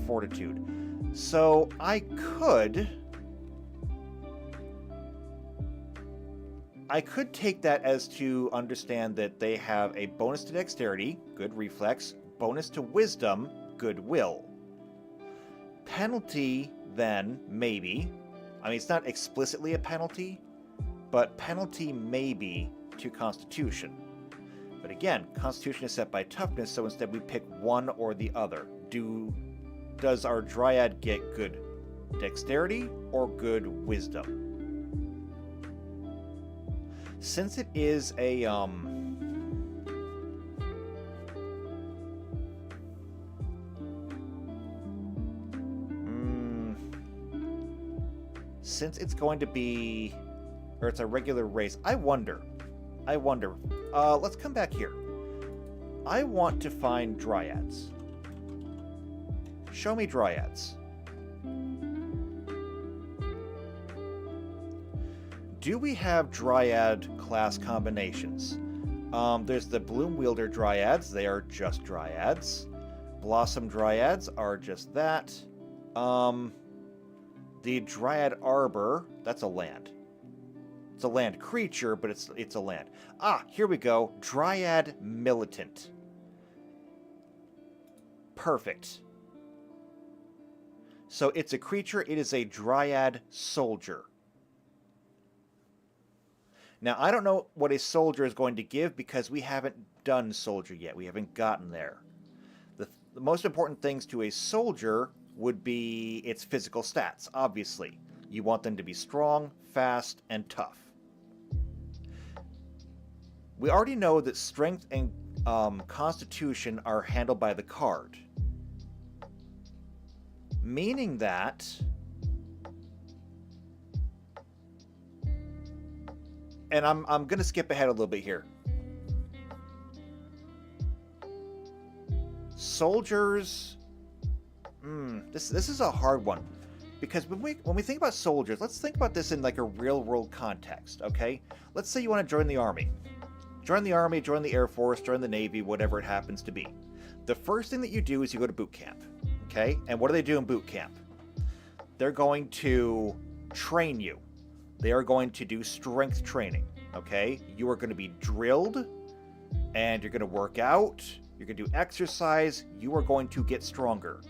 fortitude. So I could take that as to understand that they have a bonus to dexterity, good reflex, bonus to wisdom, good will. Penalty, then, maybe. I mean, it's not explicitly a penalty, but penalty maybe to Constitution. But again, Constitution is set by toughness, so instead we pick one or the other. Does our dryad get good dexterity or good wisdom? Since it is a since it's going to be, or it's a regular race, I wonder. Let's come back here. I want to find dryads. Show me dryads. Do we have dryad class combinations? There's the Bloom Wielder dryads. They are just dryads. Blossom dryads are just that. The Dryad Arbor, that's a land. It's a land creature, but it's a land. Ah, here we go. Dryad Militant. Perfect. So it's a creature. It is a Dryad Soldier. Now, I don't know what a soldier is going to give because we haven't done soldier yet. We haven't gotten there. The most important things to a soldier would be its physical stats, obviously. You want them to be strong, fast, and tough. We already know that strength and constitution are handled by the card. Meaning that and I'm going to skip ahead a little bit here. Soldiers, this is a hard one, because when we think about soldiers, let's think about this in like a real world context. Okay, let's say you want to join the army, join the Air Force, join the Navy, whatever it happens to be. The first thing that you do is you go to boot camp. Okay, and what do they do in boot camp? They're going to train you. They are going to do strength training, okay? You are going to be drilled, and you're going to work out, you're going to do exercise, you are going to get stronger.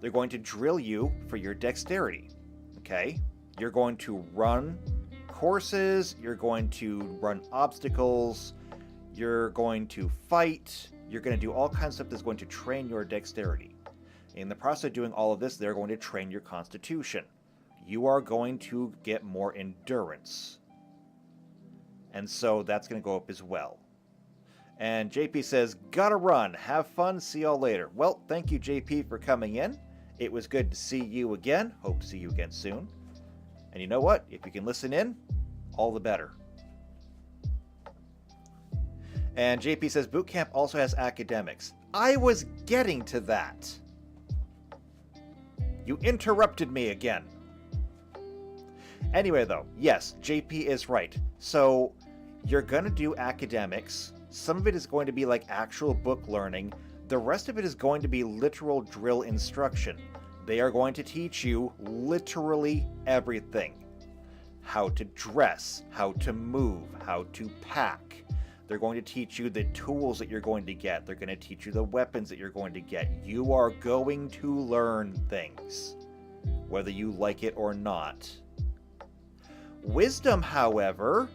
They're going to drill you for your dexterity, okay? You're going to run courses, you're going to run obstacles, you're going to fight, you're going to do all kinds of stuff that's going to train your dexterity. In the process of doing all of this, they're going to train your constitution. You are going to get more endurance. And so that's going to go up as well. And JP says, gotta run. Have fun. See y'all later. Well, thank you, JP, for coming in. It was good to see you again. Hope to see you again soon. And you know what? If you can listen in, all the better. And JP says, boot camp also has academics. I was getting to that. You interrupted me again. Anyway, though, yes, JP is right. So you're going to do academics. Some of it is going to be like actual book learning. The rest of it is going to be literal drill instruction. They are going to teach you literally everything. How to dress, how to move, how to pack. They're going to teach you the tools that you're going to get. They're going to teach you the weapons that you're going to get. You are going to learn things, whether you like it or not. Wisdom, however,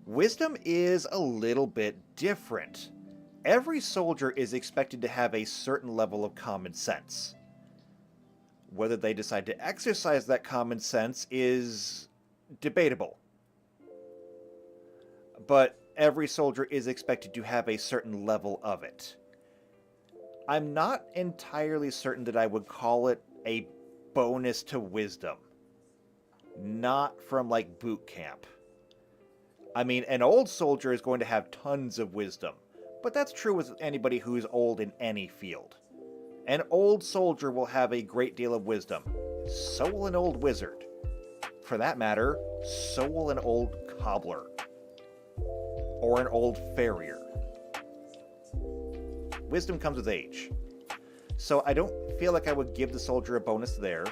wisdom is a little bit different. Every soldier is expected to have a certain level of common sense. Whether they decide to exercise that common sense is debatable. But every soldier is expected to have a certain level of it. I'm not entirely certain that I would call it a bonus to wisdom. Not from, like, boot camp. I mean, an old soldier is going to have tons of wisdom, but that's true with anybody who's old in any field. An old soldier will have a great deal of wisdom. So will an old wizard. For that matter, so will an old cobbler. Or an old farrier. Wisdom comes with age. So I don't feel like I would give the soldier a bonus there.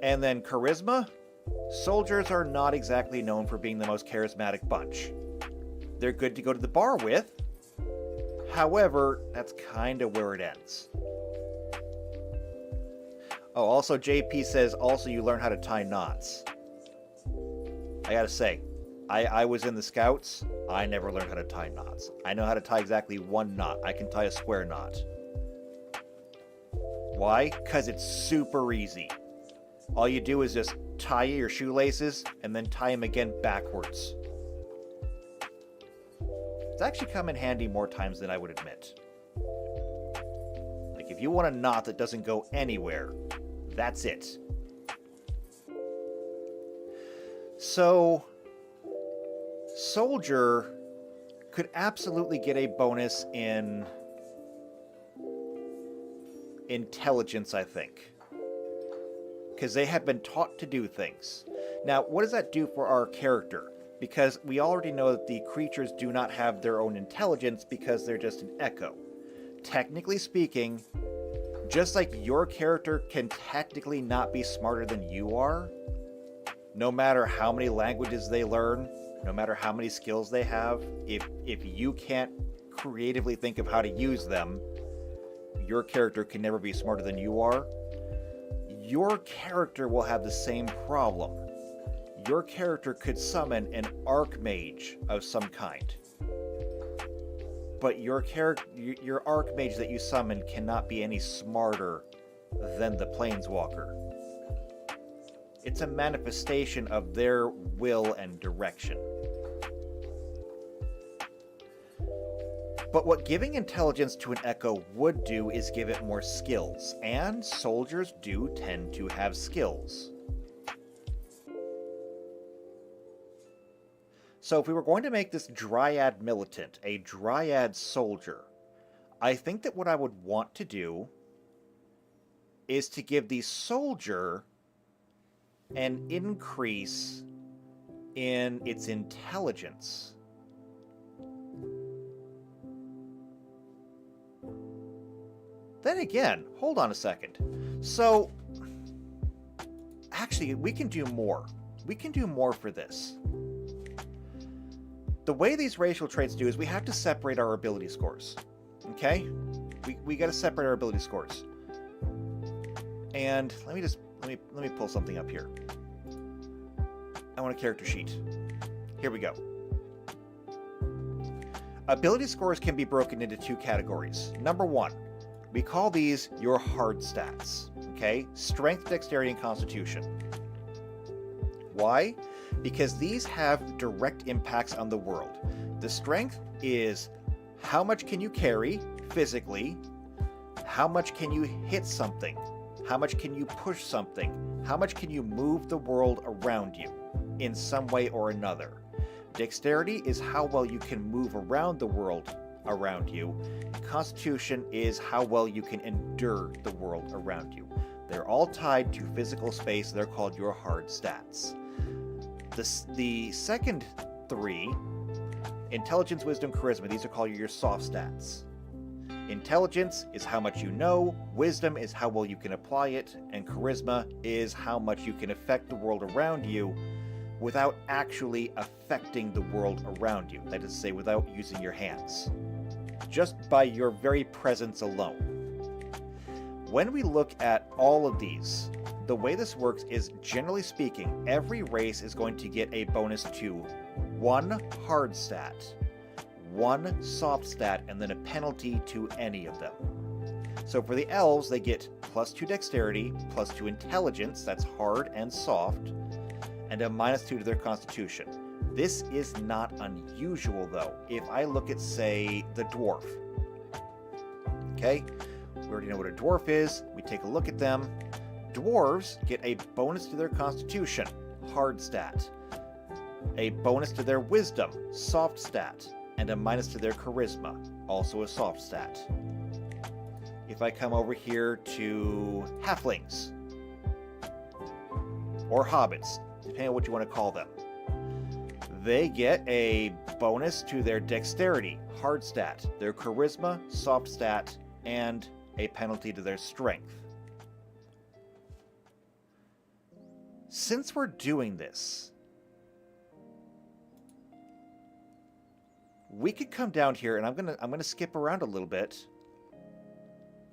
And then charisma. Soldiers are not exactly known for being the most charismatic bunch. They're good to go to the bar with. However, that's kind of where it ends. Oh, also JP says, also you learn how to tie knots. I gotta say, I was in the Scouts. I never learned how to tie knots. I know how to tie exactly one knot. I can tie a square knot. Why? Because it's super easy. All you do is just tie your shoelaces and then tie them again backwards. It's actually come in handy more times than I would admit. Like, if you want a knot that doesn't go anywhere, that's it. So, soldier could absolutely get a bonus in intelligence, I think. Because they have been taught to do things. Now, what does that do for our character? Because we already know that the creatures do not have their own intelligence because they're just an echo. Technically speaking, just like your character can technically not be smarter than you are, no matter how many languages they learn, no matter how many skills they have, if you can't creatively think of how to use them, your character can never be smarter than you are. Your character will have the same problem. Your character could summon an archmage of some kind. But your archmage that you summon cannot be any smarter than the planeswalker. It's a manifestation of their will and direction. But what giving intelligence to an echo would do is give it more skills, and soldiers do tend to have skills. So if we were going to make this Dryad militant a Dryad soldier, I think that what I would want to do is to give the soldier an increase in its intelligence. Then again, hold on a second. So, actually, we can do more. We can do more for this. The way these racial traits do is we have to separate our ability scores. Okay? We got to separate our ability scores. And let me pull something up here. I want a character sheet. Here we go. Ability scores can be broken into two categories. Number one, we call these your hard stats. Okay? Strength, dexterity, and constitution. Why? Because these have direct impacts on the world. The strength is how much can you carry physically, how much can you hit something, how much can you push something, how much can you move the world around you in some way or another. Dexterity is how well you can move around the world around you. Constitution is how well you can endure the world around you. They're all tied to physical space. They're called your hard stats. The second three, intelligence, wisdom, charisma, these are called your soft stats. Intelligence is how much you know, wisdom is how well you can apply it, and charisma is how much you can affect the world around you without actually affecting the world around you. That is to say, without using your hands. Just by your very presence alone. When we look at all of these, the way this works is, generally speaking, every race is going to get a bonus to 1 hard stat, 1 soft stat, and then a penalty to any of them. So for the elves, they get +2 dexterity, +2 intelligence, that's hard and soft, and a -2 to their constitution. This is not unusual, though. If I look at, say, the dwarf. Okay, we already know what a dwarf is. We take a look at them. Dwarves get a bonus to their constitution, hard stat, a bonus to their wisdom, soft stat, and a minus to their charisma, also a soft stat. If I come over here to halflings, or hobbits, depending on what you want to call them, they get a bonus to their dexterity, hard stat, their charisma, soft stat, and a penalty to their strength. Since we're doing this, we could come down here, and I'm gonna skip around a little bit.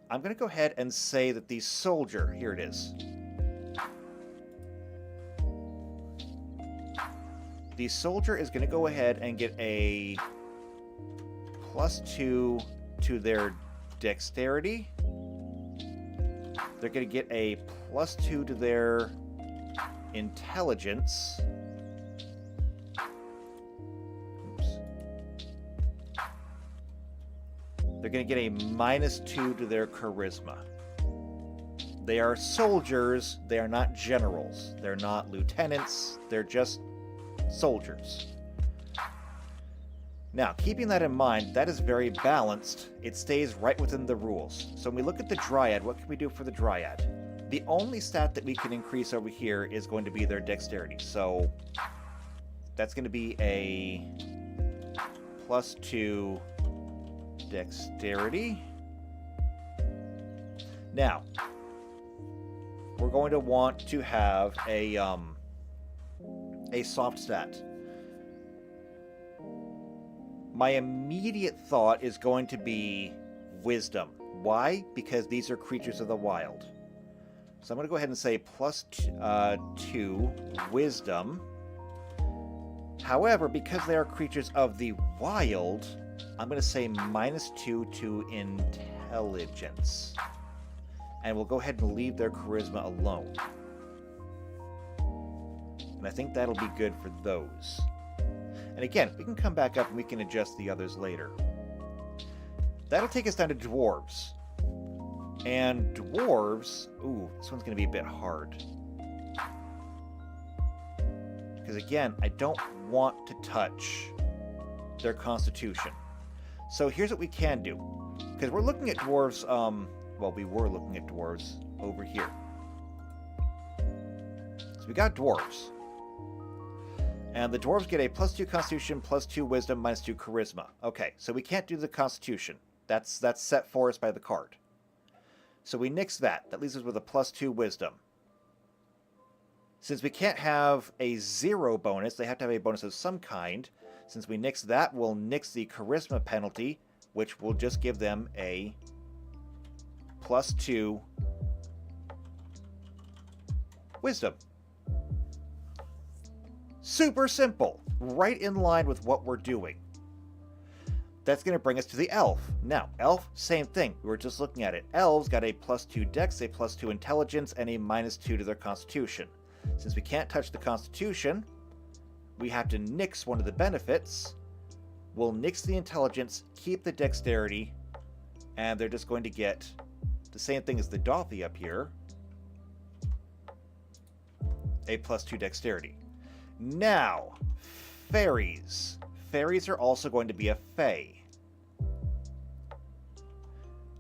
I'm gonna go ahead and say that the soldier, here it is. The soldier is gonna go ahead and get a +2 to their dexterity. They're gonna get a +2 to their intelligence. Oops. They're going to get a -2 to their charisma. They are soldiers. They are not generals. They're not lieutenants. They're just soldiers. Now, keeping that in mind, that is very balanced. It stays right within the rules. So when we look at the Dryad, what can we do for the Dryad? The only stat that we can increase over here is going to be their dexterity. So that's going to be a +2 dexterity. Now, we're going to want to have a soft stat. My immediate thought is going to be wisdom. Why? Because these are creatures of the wild. So I'm going to go ahead and say +2 wisdom. However, because they are creatures of the wild, I'm going to say -2 to intelligence. And we'll go ahead and leave their charisma alone. And I think that'll be good for those. And again, we can come back up and we can adjust the others later. That'll take us down to dwarves. And dwarves... Ooh, this one's going to be a bit hard. Because again, I don't want to touch their constitution. So here's what we can do. Because we're looking at dwarves... well, we were looking at dwarves over here. So we got dwarves. And the dwarves get a +2 constitution, +2 wisdom, -2 charisma. Okay, so we can't do the constitution. That's set for us by the card. So we nix that. That leaves us with a +2 wisdom. Since we can't have a 0 bonus, they have to have a bonus of some kind. Since we nix that, we'll nix the charisma penalty, which will just give them a +2 wisdom. Super simple. Right in line with what we're doing. That's going to bring us to the elf. Now, elf, same thing. We were just looking at it. Elves got a +2 dex, a +2 intelligence, and a -2 to their constitution. Since we can't touch the constitution, we have to nix one of the benefits. We'll nix the intelligence, keep the dexterity, and they're just going to get the same thing as the Dothy up here. A +2 dexterity. Now, fairies. Fairies are also going to be a fae.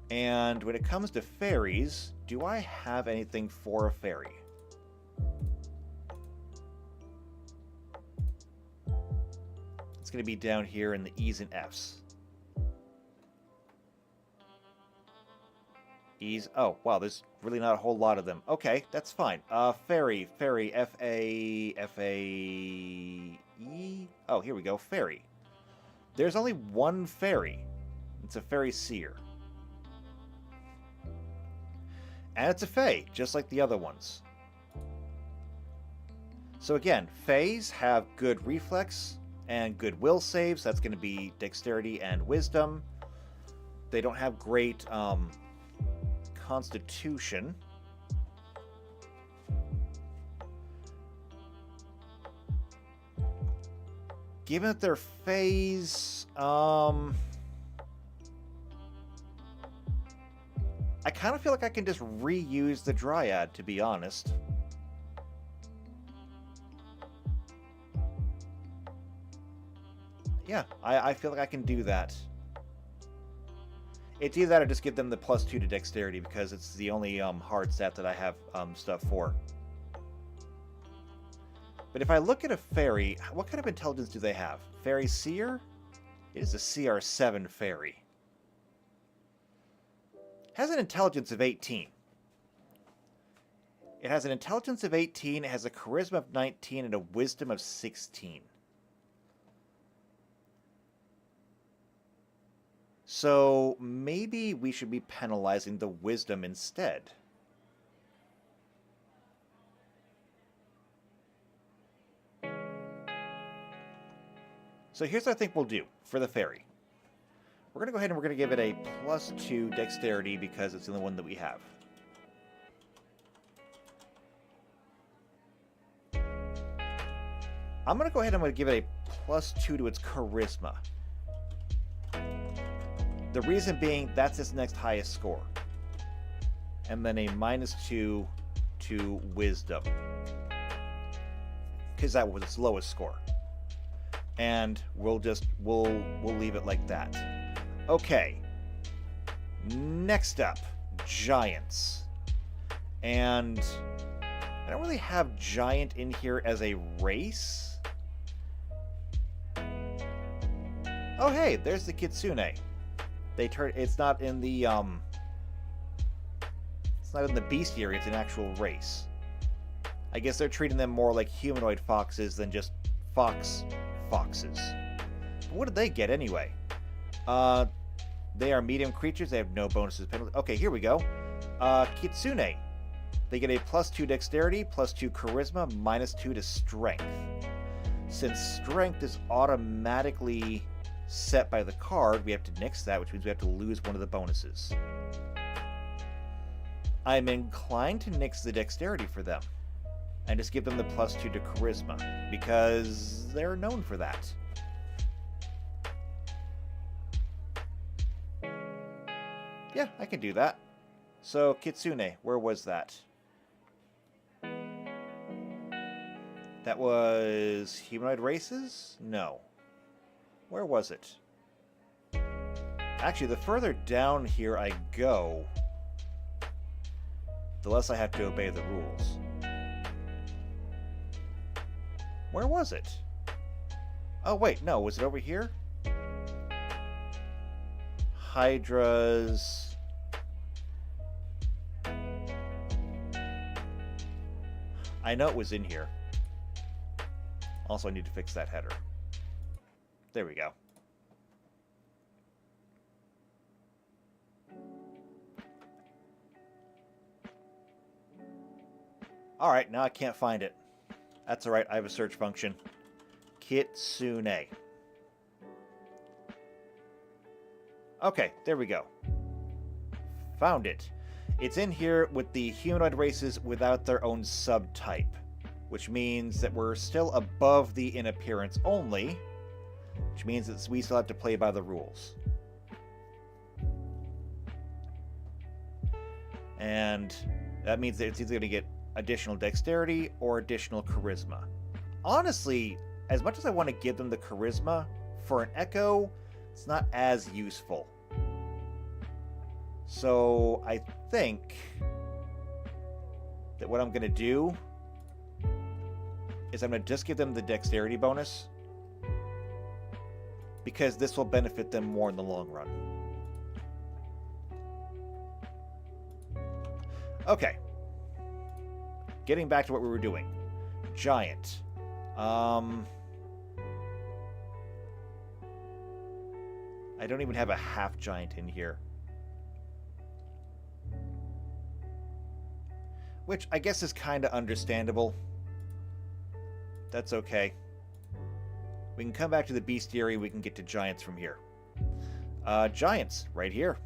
And when it comes to fairies, do I have anything for a fairy? It's going to be down here in the E's and F's. E's. Oh, wow, there's really not a whole lot of them. Okay, that's fine. Fairy, F-A-E. Oh, here we go, fairy. There's only one fairy. It's a fairy seer. And it's a Fae, just like the other ones. So again, Faes have good reflex and good will saves. That's going to be dexterity and wisdom. They don't have great constitution. Given that they're Faes, I kind of feel like I can just reuse the Dryad, to be honest. Yeah, I feel like I can do that. It's either that or just give them the +2 to dexterity, because it's the only hard stat that I have stuff for. But if I look at a fairy, what kind of intelligence do they have? Fairy Seer? It is a CR7 fairy. Has an intelligence of 18. It has an intelligence of 18, it has a charisma of 19, and a wisdom of 16. So maybe we should be penalizing the wisdom instead. So here's what I think we'll do for the fairy. We're going to go ahead and we're going to give it a +2 dexterity because it's the only one that we have. I'm going to go ahead and I'm going to give it a +2 to its charisma. The reason being, that's its next highest score. And then a -2 to wisdom, because that was its lowest score. And we'll leave it like that. Okay. Next up, giants. And I don't really have giant in here as a race. Oh hey, there's the kitsune. It's not in the it's not in the bestiary, it's an actual race. I guess they're treating them more like humanoid foxes than just foxes. But what did they get anyway? They are medium creatures, they have no bonuses. Okay, here we go. Kitsune. They get a +2 dexterity, +2 charisma, -2 to strength. Since strength is automatically set by the card, we have to nix that, which means we have to lose one of the bonuses. I'm inclined to nix the dexterity for them and just give them the +2 to charisma, because they're known for that. Yeah, I can do that. So, Kitsune, where was that? That was humanoid races? No. Where was it? Actually, the further down here I go, the less I have to obey the rules. Where was it? Oh, wait, no, was it over here? Hydras. I know it was in here. Also, I need to fix that header. There we go. Alright, now I can't find it. That's alright, I have a search function. Kitsune. Okay, there we go. Found it. It's in here with the humanoid races without their own subtype, which means that we're still above the in appearance only, which means that we still have to play by the rules. And that means that it's either going to get additional dexterity or additional charisma. Honestly, as much as I want to give them the charisma, for an echo, it's not as useful. So I think that what I'm going to do is I'm going to just give them the dexterity bonus, because this will benefit them more in the long run. Okay. Getting back to what we were doing. Giant. I don't even have a half giant in here. which I guess is kind of understandable. That's okay. We can come back to the bestiary. We can get to giants from here. Giants, right here.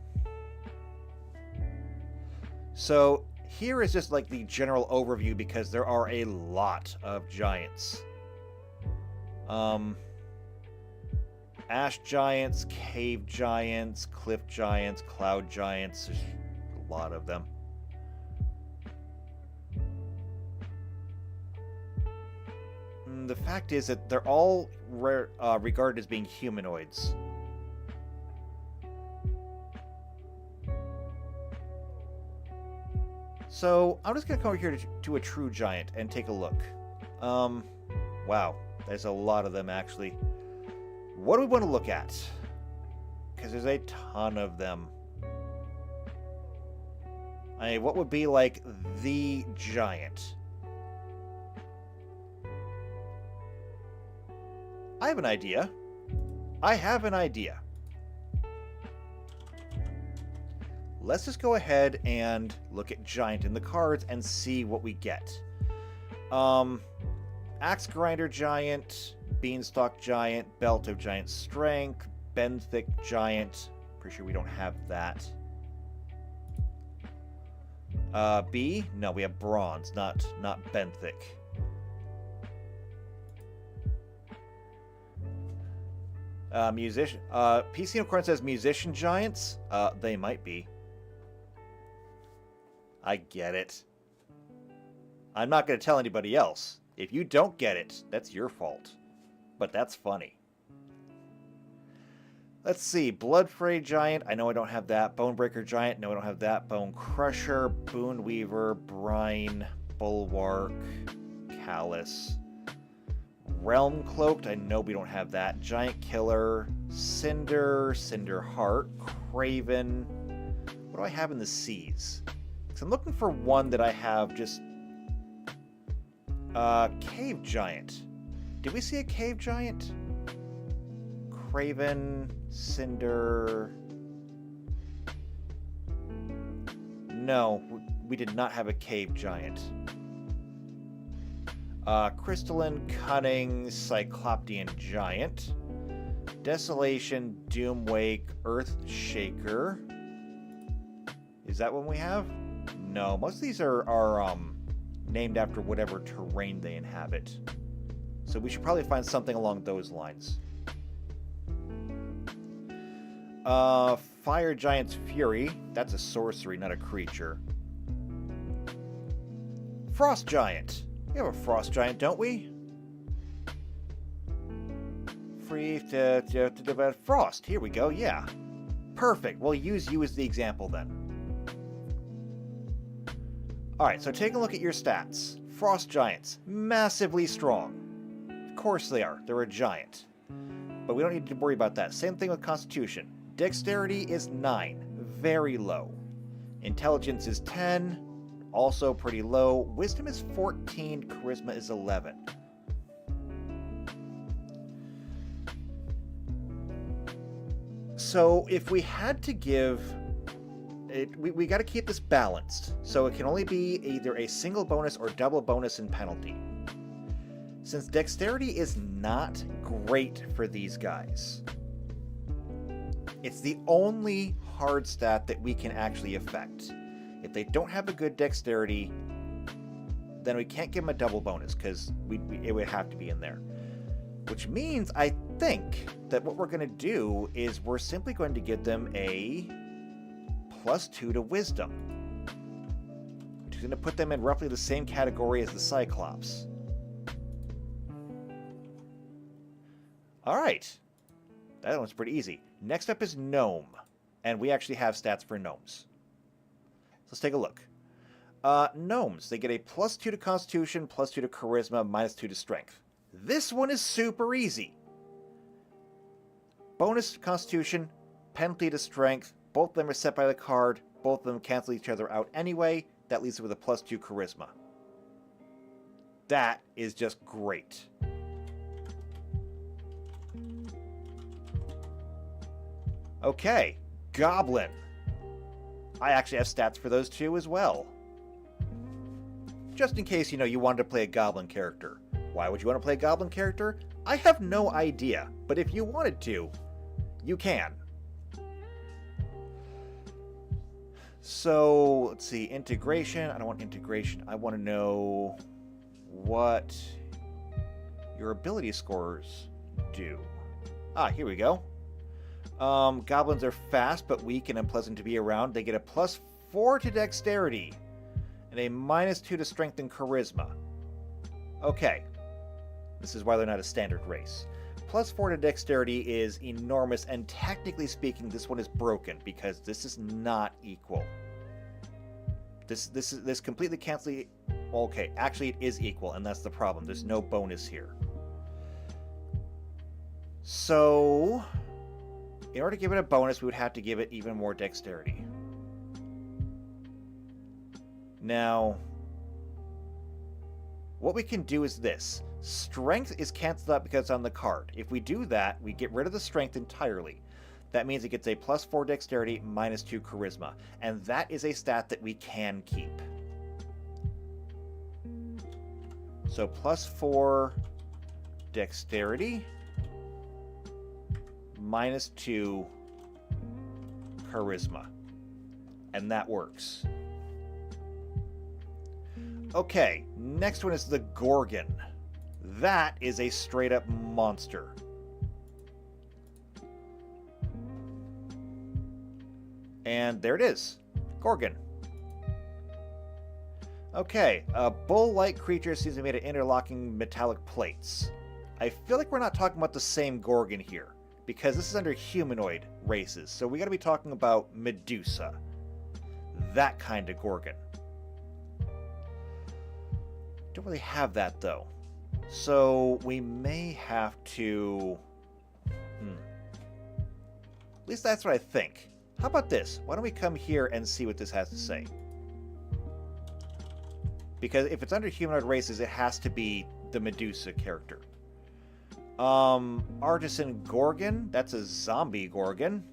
So here is just like the general overview because there are a lot of giants. Ash giants, cave giants, cliff giants, cloud giants. There's a lot of them. The fact is that they're all regarded as being humanoids. So I'm just going to come over here to a true giant and take a look. Wow, there's a lot of them actually. What do we want to look at? Because there's a ton of them. I mean, what would be like the giant? I have an idea. I have an idea. Let's just go ahead and look at giant in the cards and see what we get. Axe grinder giant, beanstalk giant, belt of giant strength, benthic giant. Pretty sure we don't have that. B? No, we have bronze, not benthic. Musician. PC Unicorn says musician giants. They might be. I get it. I'm not going to tell anybody else. If you don't get it, that's your fault. But that's funny. Let's see. Blood Fray Giant. I know I don't have that. Bonebreaker Giant. No, I don't have that. Bone Crusher. Boon Weaver. Brine. Bulwark. Callus. Realm Cloaked. I know we don't have that. Giant Killer. Cinder. Cinder Heart. Craven. What do I have in the seas? I'm looking for one that I have just... Cave Giant. Did we see a Cave Giant? Craven, Cinder... No, we did not have a Cave Giant. Crystalline, Cunning, Cycloptean Giant. Desolation, Doomwake, Earthshaker. Is that one we have? No, most of these are named after whatever terrain they inhabit. So we should probably find something along those lines. Fire Giant's Fury. That's a sorcery, not a creature. Frost Giant. We have a Frost Giant, don't we? Free to Frost. Here we go, yeah. Perfect. We'll use you as the example then. Alright, so take a look at your stats. Frost Giants, massively strong. Of course they are. They're a giant. But we don't need to worry about that. Same thing with Constitution. Dexterity is 9. Very low. Intelligence is 10. Also pretty low. Wisdom is 14. Charisma is 11. So if we had to give... We got to keep this balanced, so it can only be either a single bonus or double bonus in penalty. Since dexterity is not great for these guys, it's the only hard stat that we can actually affect. If they don't have a good dexterity, then we can't give them a double bonus, because it would have to be in there. Which means, I think, that what we're going to do is we're simply going to give them a... +2 to Wisdom, which is going to put them in roughly the same category as the Cyclops. Alright. That one's pretty easy. Next up is Gnome, and we actually have stats for Gnomes. Let's take a look. Gnomes, they get a +2 to Constitution, +2 to Charisma, -2 to Strength. This one is super easy. Bonus to Constitution, penalty to Strength. Both of them are set by the card. Both of them cancel each other out anyway. That leaves it with a +2 Charisma. That is just great. Okay, Goblin. I actually have stats for those two as well. just in case, you wanted to play a goblin character. Why would you want to play a goblin character? I have no idea, but if you wanted to, you can. So, let's see, integration. I don't want integration. I want to know what your ability scores do. Here we go. Goblins are fast but weak and unpleasant to be around. They get a +4 to dexterity and a -2 to strength and charisma. Okay. This is why they're not a standard race. +4 to dexterity is enormous, and technically speaking, this one is broken because this is not equal. This completely cancels. Okay, actually it is equal, and that's the problem. There's no bonus here. So, in order to give it a bonus, we would have to give it even more dexterity. Now, what we can do is this. Strength is canceled out because it's on the card. If we do that, we get rid of the strength entirely. That means it gets a +4 dexterity, -2 charisma. And that is a stat that we can keep. So +4 dexterity, -2 charisma. And that works. Okay, next one is the Gorgon. That is a straight-up monster. And there it is. Gorgon. Okay, a bull-like creature seems to be made of interlocking metallic plates. I feel like we're not talking about the same Gorgon here, because this is under humanoid races, so we gotta be talking about Medusa. That kind of Gorgon. Don't really have that, though. So we may have to... At least that's what I think. How about this? Why don't we come here and see what this has to say? Because if it's under humanoid races, it has to be the Medusa character. Artisan Gorgon. That's a zombie Gorgon.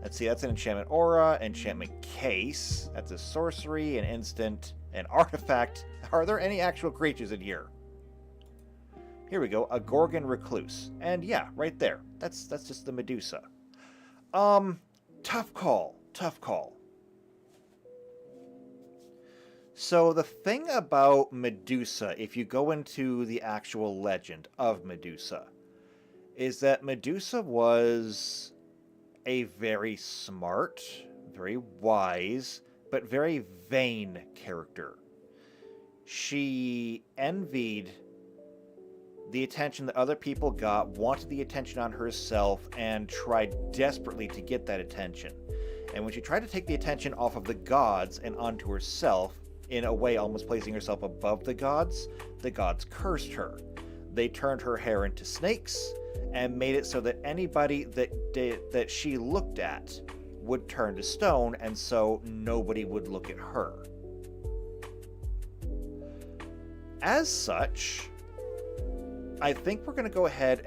Let's see, that's an enchantment aura, enchantment case. That's a sorcery, an instant, an artifact. Are there any actual creatures in here? Here we go, a Gorgon Recluse. And yeah, right there. That's just the Medusa. Tough call. Tough call. So the thing about Medusa, if you go into the actual legend of Medusa, is that Medusa was a very smart, very wise, but very vain character. She envied the attention that other people got, wanted the attention on herself, and tried desperately to get that attention. And when she tried to take the attention off of the gods and onto herself, in a way almost placing herself above the gods cursed her. They turned her hair into snakes and made it so that anybody that she looked at would turn to stone, and so nobody would look at her. As such, I think we're going to go ahead,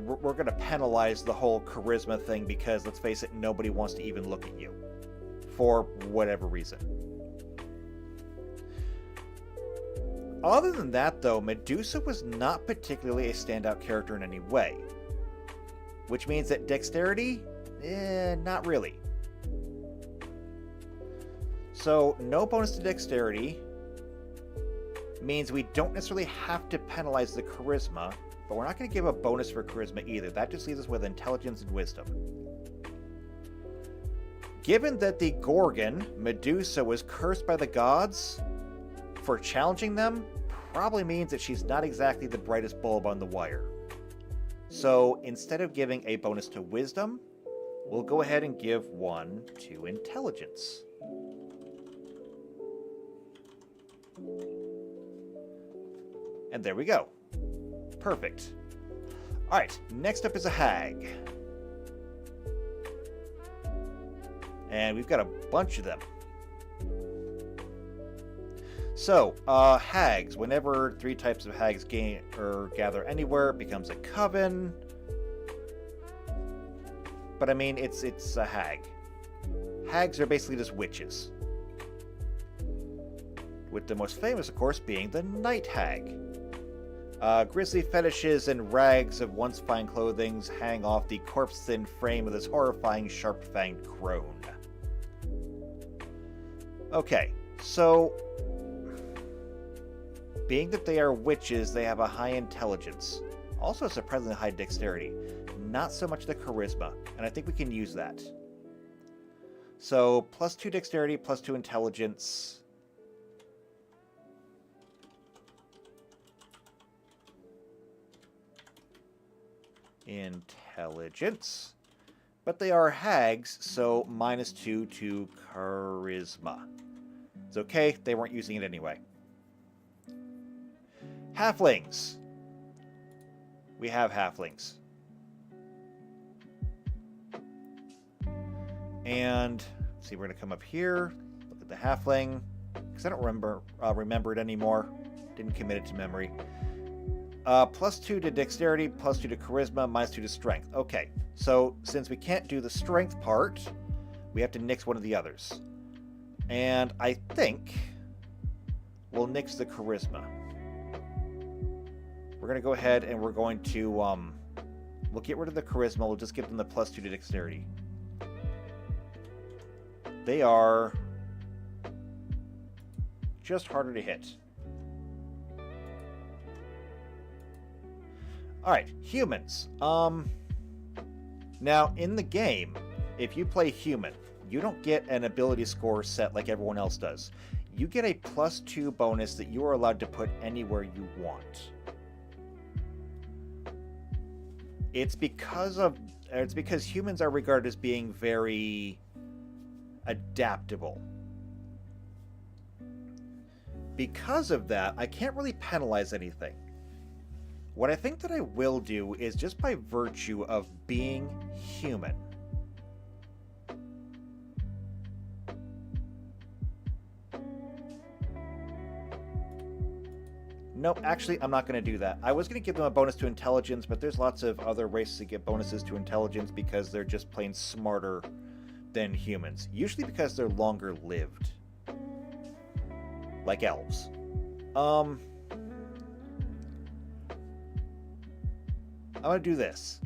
we're going to penalize the whole charisma thing because, let's face it, nobody wants to even look at you. For whatever reason. Other than that, though, Medusa was not particularly a standout character in any way. Which means that dexterity? Not really. So, no bonus to dexterity means we don't necessarily have to penalize the charisma, but we're not going to give a bonus for charisma either. That just leaves us with intelligence and wisdom. Given that the Gorgon, Medusa, was cursed by the gods for challenging them, probably means that she's not exactly the brightest bulb on the wire. So instead of giving a bonus to wisdom, we'll go ahead and give one to intelligence. And there we go. Perfect. Alright, next up is a hag. And we've got a bunch of them. So, hags. Whenever 3 types of hags gather anywhere, it becomes a coven. But I mean, it's a hag. Hags are basically just witches. with the most famous, of course, being the Night Hag. Grisly fetishes and rags of once fine clothing hang off the corpse-thin frame of this horrifying sharp-fanged crone. Okay, so being that they are witches, they have a high intelligence. Also a surprisingly high dexterity. Not so much the charisma, and I think we can use that. So, +2 dexterity, +2 intelligence. Intelligence. But they are hags, so -2 to charisma. It's okay, they weren't using it anyway. Halflings. We have halflings. And, see, we're going to come up here, look at the halfling, because I don't remember it anymore. Didn't commit it to memory. +2 to dexterity, +2 to charisma, -2 to strength. Okay, so since we can't do the strength part, we have to nix one of the others. And I think we'll nix the charisma. We're going to go ahead and we're going to, we'll get rid of the charisma, we'll just give them the +2 to dexterity. They are just harder to hit. Alright, humans. Now, in the game, if you play human, you don't get an ability score set like everyone else does. You get a +2 bonus that you are allowed to put anywhere you want. It's because humans are regarded as being very adaptable. Because of that, I can't really penalize anything. What I think that I will do is just by virtue of being human. Nope, actually, I'm not going to do that. I was going to give them a bonus to intelligence, but there's lots of other races that get bonuses to intelligence because they're just plain smarter than humans. Usually because they're longer lived. Like elves. I'm going to do this.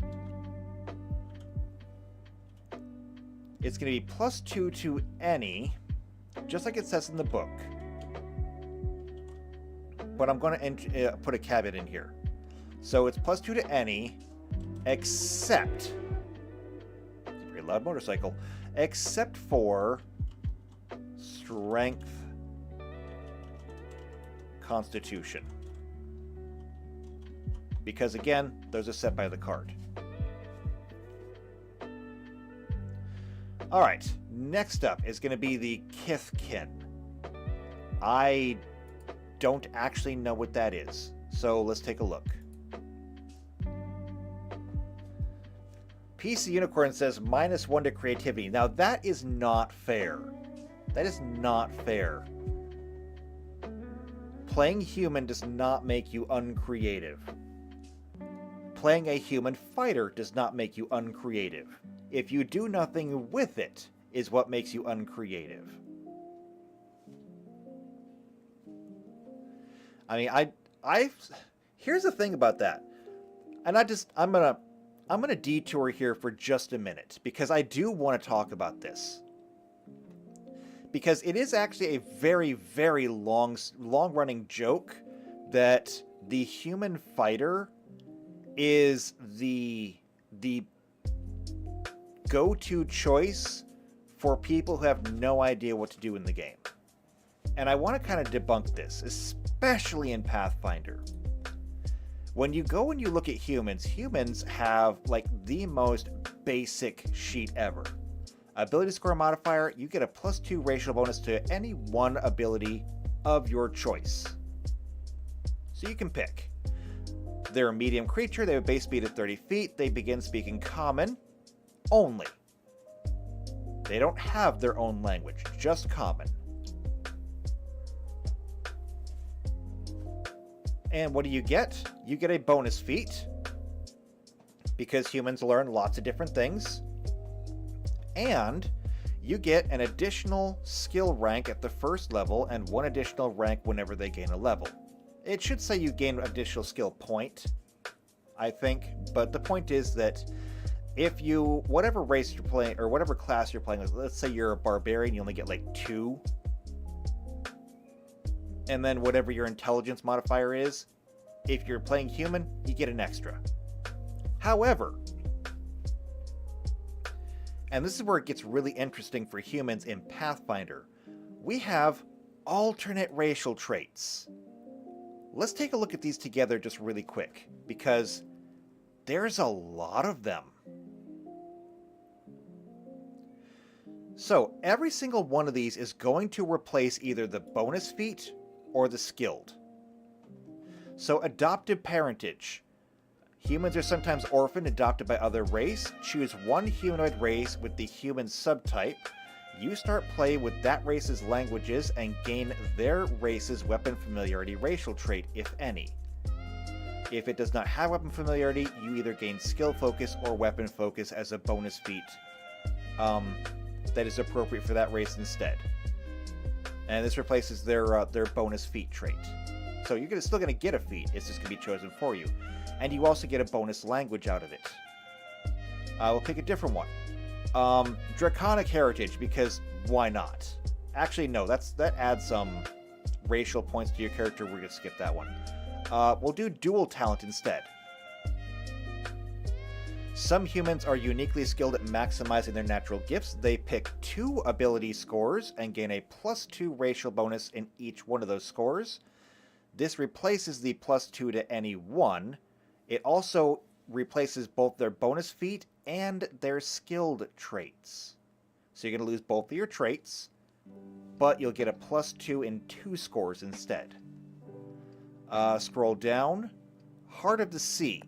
It's going to be +2 to any, just like it says in the book. But I'm going to put a caveat in here. So it's +2 to any, except, it's a very loud motorcycle, except for strength, constitution. Because again, those are set by the card. Alright, next up is going to be the Kithkin. I don't actually know what that is, so let's take a look. PC Unicorn says -1 to creativity. Now that is not fair. That is not fair. Playing human does not make you uncreative. Playing a human fighter does not make you uncreative. If you do nothing with it, is what makes you uncreative. I mean, here's the thing about that. And I'm gonna detour here for just a minute, because I do want to talk about this. Because it is actually a very, very long-running joke that the human fighter is the go-to choice for people who have no idea what to do in the game. And I want to kind of debunk this, especially in Pathfinder. When you go and you look at humans, humans have like the most basic sheet ever. Ability score modifier, you get a +2 racial bonus to any one ability of your choice. So you can pick. They're a medium creature, they have a base speed of 30 feet, they begin speaking common only. They don't have their own language, just common. And what do you get? You get a bonus feat, because humans learn lots of different things. And you get an additional skill rank at the first level and 1 additional rank whenever they gain a level. It should say you gain an additional skill point, I think, but the point is that if you, whatever race you're playing, or whatever class you're playing, let's say you're a barbarian, you only get like 2, and then whatever your intelligence modifier is, if you're playing human, you get an extra. However, and this is where it gets really interesting for humans in Pathfinder, we have alternate racial traits. Let's take a look at these together just really quick, because there's a lot of them. So every single one of these is going to replace either the bonus feat or the skilled. So adoptive parentage. Humans are sometimes orphaned, adopted by other race. Choose one humanoid race with the human subtype. You start play with that race's languages and gain their race's weapon familiarity racial trait, if any. If it does not have weapon familiarity, you either gain skill focus or weapon focus as a bonus feat that is appropriate for that race instead. And this replaces their bonus feat trait. So you're still going to get a feat, it's just going to be chosen for you. And you also get a bonus language out of it. We'll pick a different one. Draconic heritage, because why not? Actually, no, that adds some racial points to your character. We're going to skip that one. We'll do dual talent instead. Some humans are uniquely skilled at maximizing their natural gifts. They pick 2 ability scores and gain a +2 racial bonus in each one of those scores. This replaces the +2 to any one. It also replaces both their bonus feat and their skilled traits. So you're going to lose both of your traits, but you'll get a +2 in 2 scores instead. Scroll down. Heart of the Sea.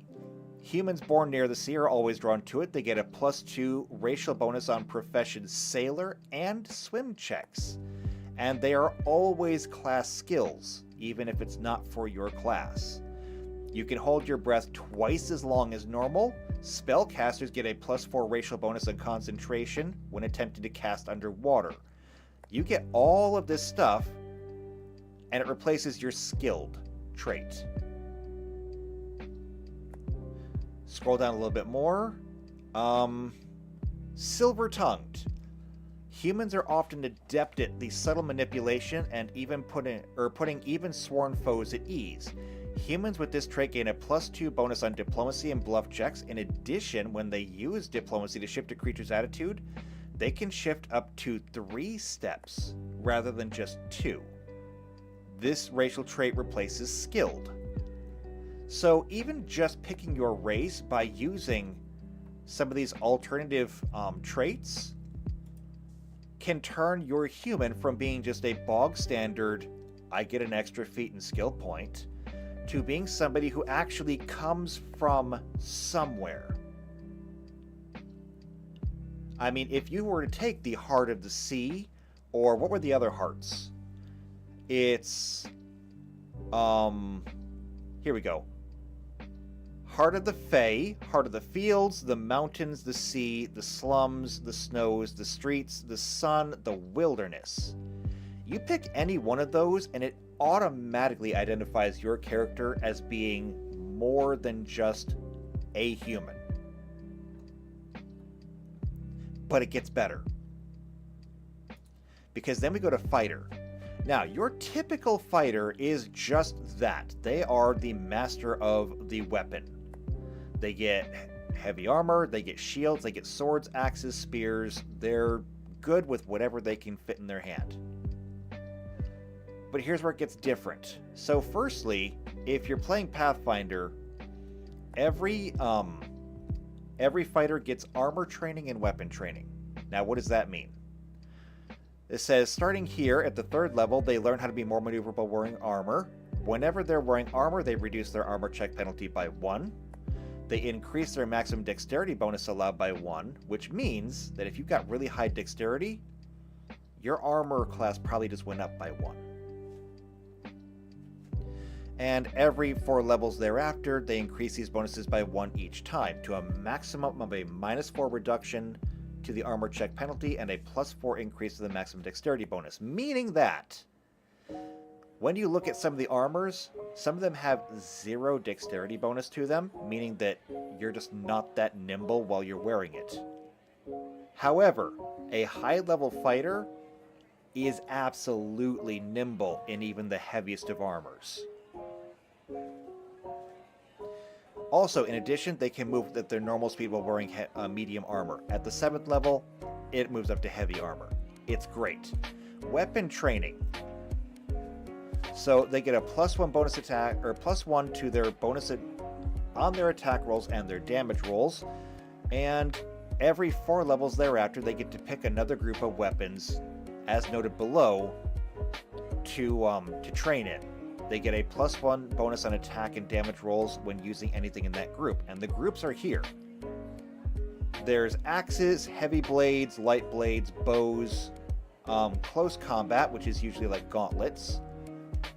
Humans born near the sea are always drawn to it. They get a +2 racial bonus on profession sailor and swim checks. And they are always class skills, even if it's not for your class. You can hold your breath twice as long as normal. Spellcasters get a +4 racial bonus on concentration when attempting to cast underwater. You get all of this stuff, and it replaces your skilled trait. Scroll down a little bit more. Silver-tongued. Humans are often adept at the subtle manipulation and even putting even sworn foes at ease. Humans with this trait gain a +2 bonus on diplomacy and bluff checks. In addition, when they use diplomacy to shift a creature's attitude, they can shift up to 3 steps rather than just 2. This racial trait replaces skilled. So even just picking your race by using some of these alternative traits can turn your human from being just a bog standard, I get an extra feat and skill point, to being somebody who actually comes from somewhere. I mean, if you were to take the Heart of the Sea, or what were the other hearts? It's, here we go. Heart of the Fae, Heart of the Fields, the Mountains, the Sea, the Slums, the Snows, the Streets, the Sun, the Wilderness. You pick any one of those and it automatically identifies your character as being more than just a human. But it gets better. Because then we go to Fighter. Now, your typical fighter is just that. They are the master of the weapon. They get heavy armor, they get shields, they get swords, axes, spears. They're good with whatever they can fit in their hand. But here's where it gets different. So firstly, if you're playing Pathfinder, every fighter gets armor training and weapon training. Now, what does that mean? It says, starting here at the 3rd level, they learn how to be more maneuverable wearing armor. Whenever they're wearing armor, they reduce their armor check penalty by 1. They increase their maximum dexterity bonus allowed by 1, which means that if you've got really high dexterity, your armor class probably just went up by 1. And every 4 levels thereafter, they increase these bonuses by 1 each time, to a maximum of a -4 reduction to the armor check penalty and a +4 increase to the maximum dexterity bonus. Meaning that when you look at some of the armors, some of them have 0 dexterity bonus to them, meaning that you're just not that nimble while you're wearing it. However, a high-level fighter is absolutely nimble in even the heaviest of armors. Also, in addition, they can move at their normal speed while wearing medium armor. At the 7th level, it moves up to heavy armor. It's great. Weapon training. So they get a +1 bonus attack, or +1 to their bonus on their attack rolls and their damage rolls. And every 4 levels thereafter, they get to pick another group of weapons, as noted below, to train in. They get a +1 bonus on attack and damage rolls when using anything in that group. And the groups are here. There's axes, heavy blades, light blades, bows, close combat, which is usually like gauntlets,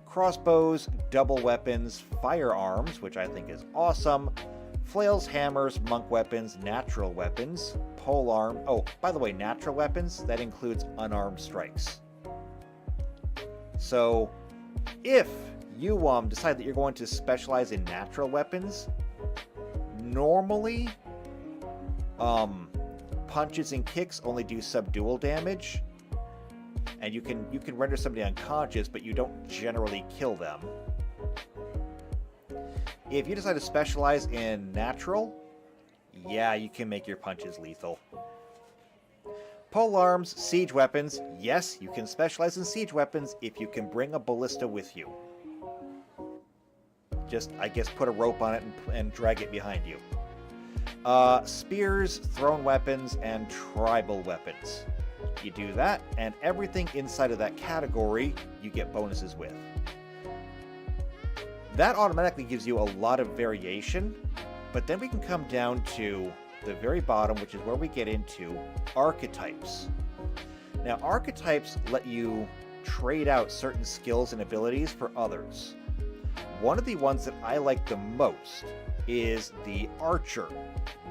crossbows, double weapons, firearms, which I think is awesome, flails, hammers, monk weapons, natural weapons, polearm. Oh, by the way, natural weapons, that includes unarmed strikes. So, if you decide that you're going to specialize in natural weapons, normally punches and kicks only do subdual damage, and you can render somebody unconscious, but you don't generally kill them. If you decide to specialize in natural, yeah, you can make your punches lethal. Polearms, siege weapons, yes, you can specialize in siege weapons if you can bring a ballista with you. Just, I guess, put a rope on it and drag it behind you. Spears, thrown weapons, and tribal weapons. You do that, and everything inside of that category you get bonuses with. That automatically gives you a lot of variation, but then we can come down to the very bottom, which is where we get into archetypes. Now, archetypes let you trade out certain skills and abilities for others. One of the ones that I like the most is the archer.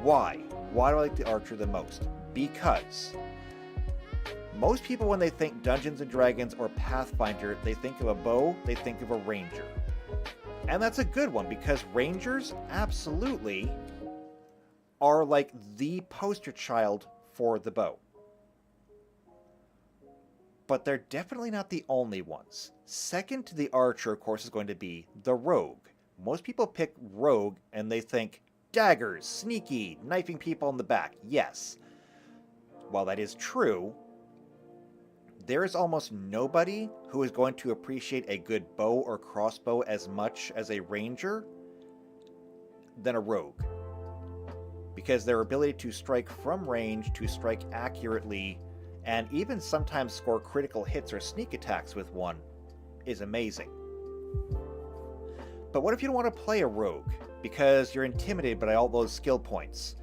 Why? Why do I like the archer the most? Because most people, when they think Dungeons & Dragons or Pathfinder, they think of a bow, they think of a ranger. And that's a good one, because rangers absolutely are like the poster child for the bow. But they're definitely not the only ones. Second to the archer, of course, is going to be the rogue. Most people pick rogue and they think daggers, sneaky, knifing people in the back. Yes. While that is true, there is almost nobody who is going to appreciate a good bow or crossbow as much as a ranger than a rogue. Because their ability to strike from range, to strike accurately, and even sometimes score critical hits or sneak attacks with one is amazing. But what if you don't want to play a rogue because you're intimidated by all those skill points?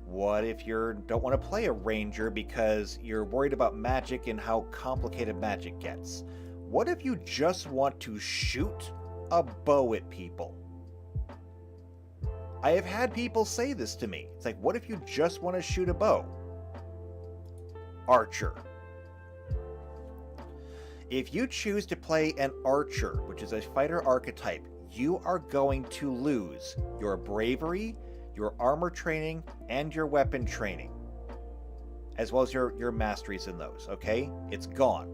What if you don't want to play a ranger because you're worried about magic and how complicated magic gets? What if you just want to shoot a bow at people? I have had people say this to me. It's like, what if you just want to shoot a bow? Archer. If you choose to play an archer, which is a fighter archetype, you are going to lose your bravery, your armor training, and your weapon training, as well as your masteries in those, okay? It's gone.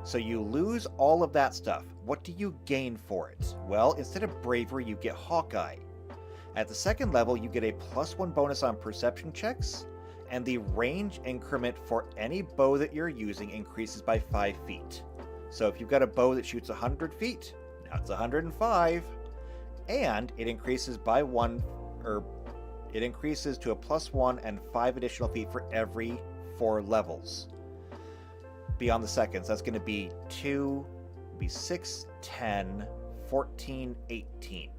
So you lose all of that stuff. What do you gain for it? Well, instead of bravery, you get Hawkeye. At the 2nd level, you get a +1 bonus on perception checks, and the range increment for any bow that you're using increases by 5 feet. So if you've got a bow that shoots 100 feet, now it's 105, and it increases by 1, or it increases to a +1 and 5 additional feet for every 4 levels. Beyond the seconds, that's going to be 2, 6, 10, 14, 18.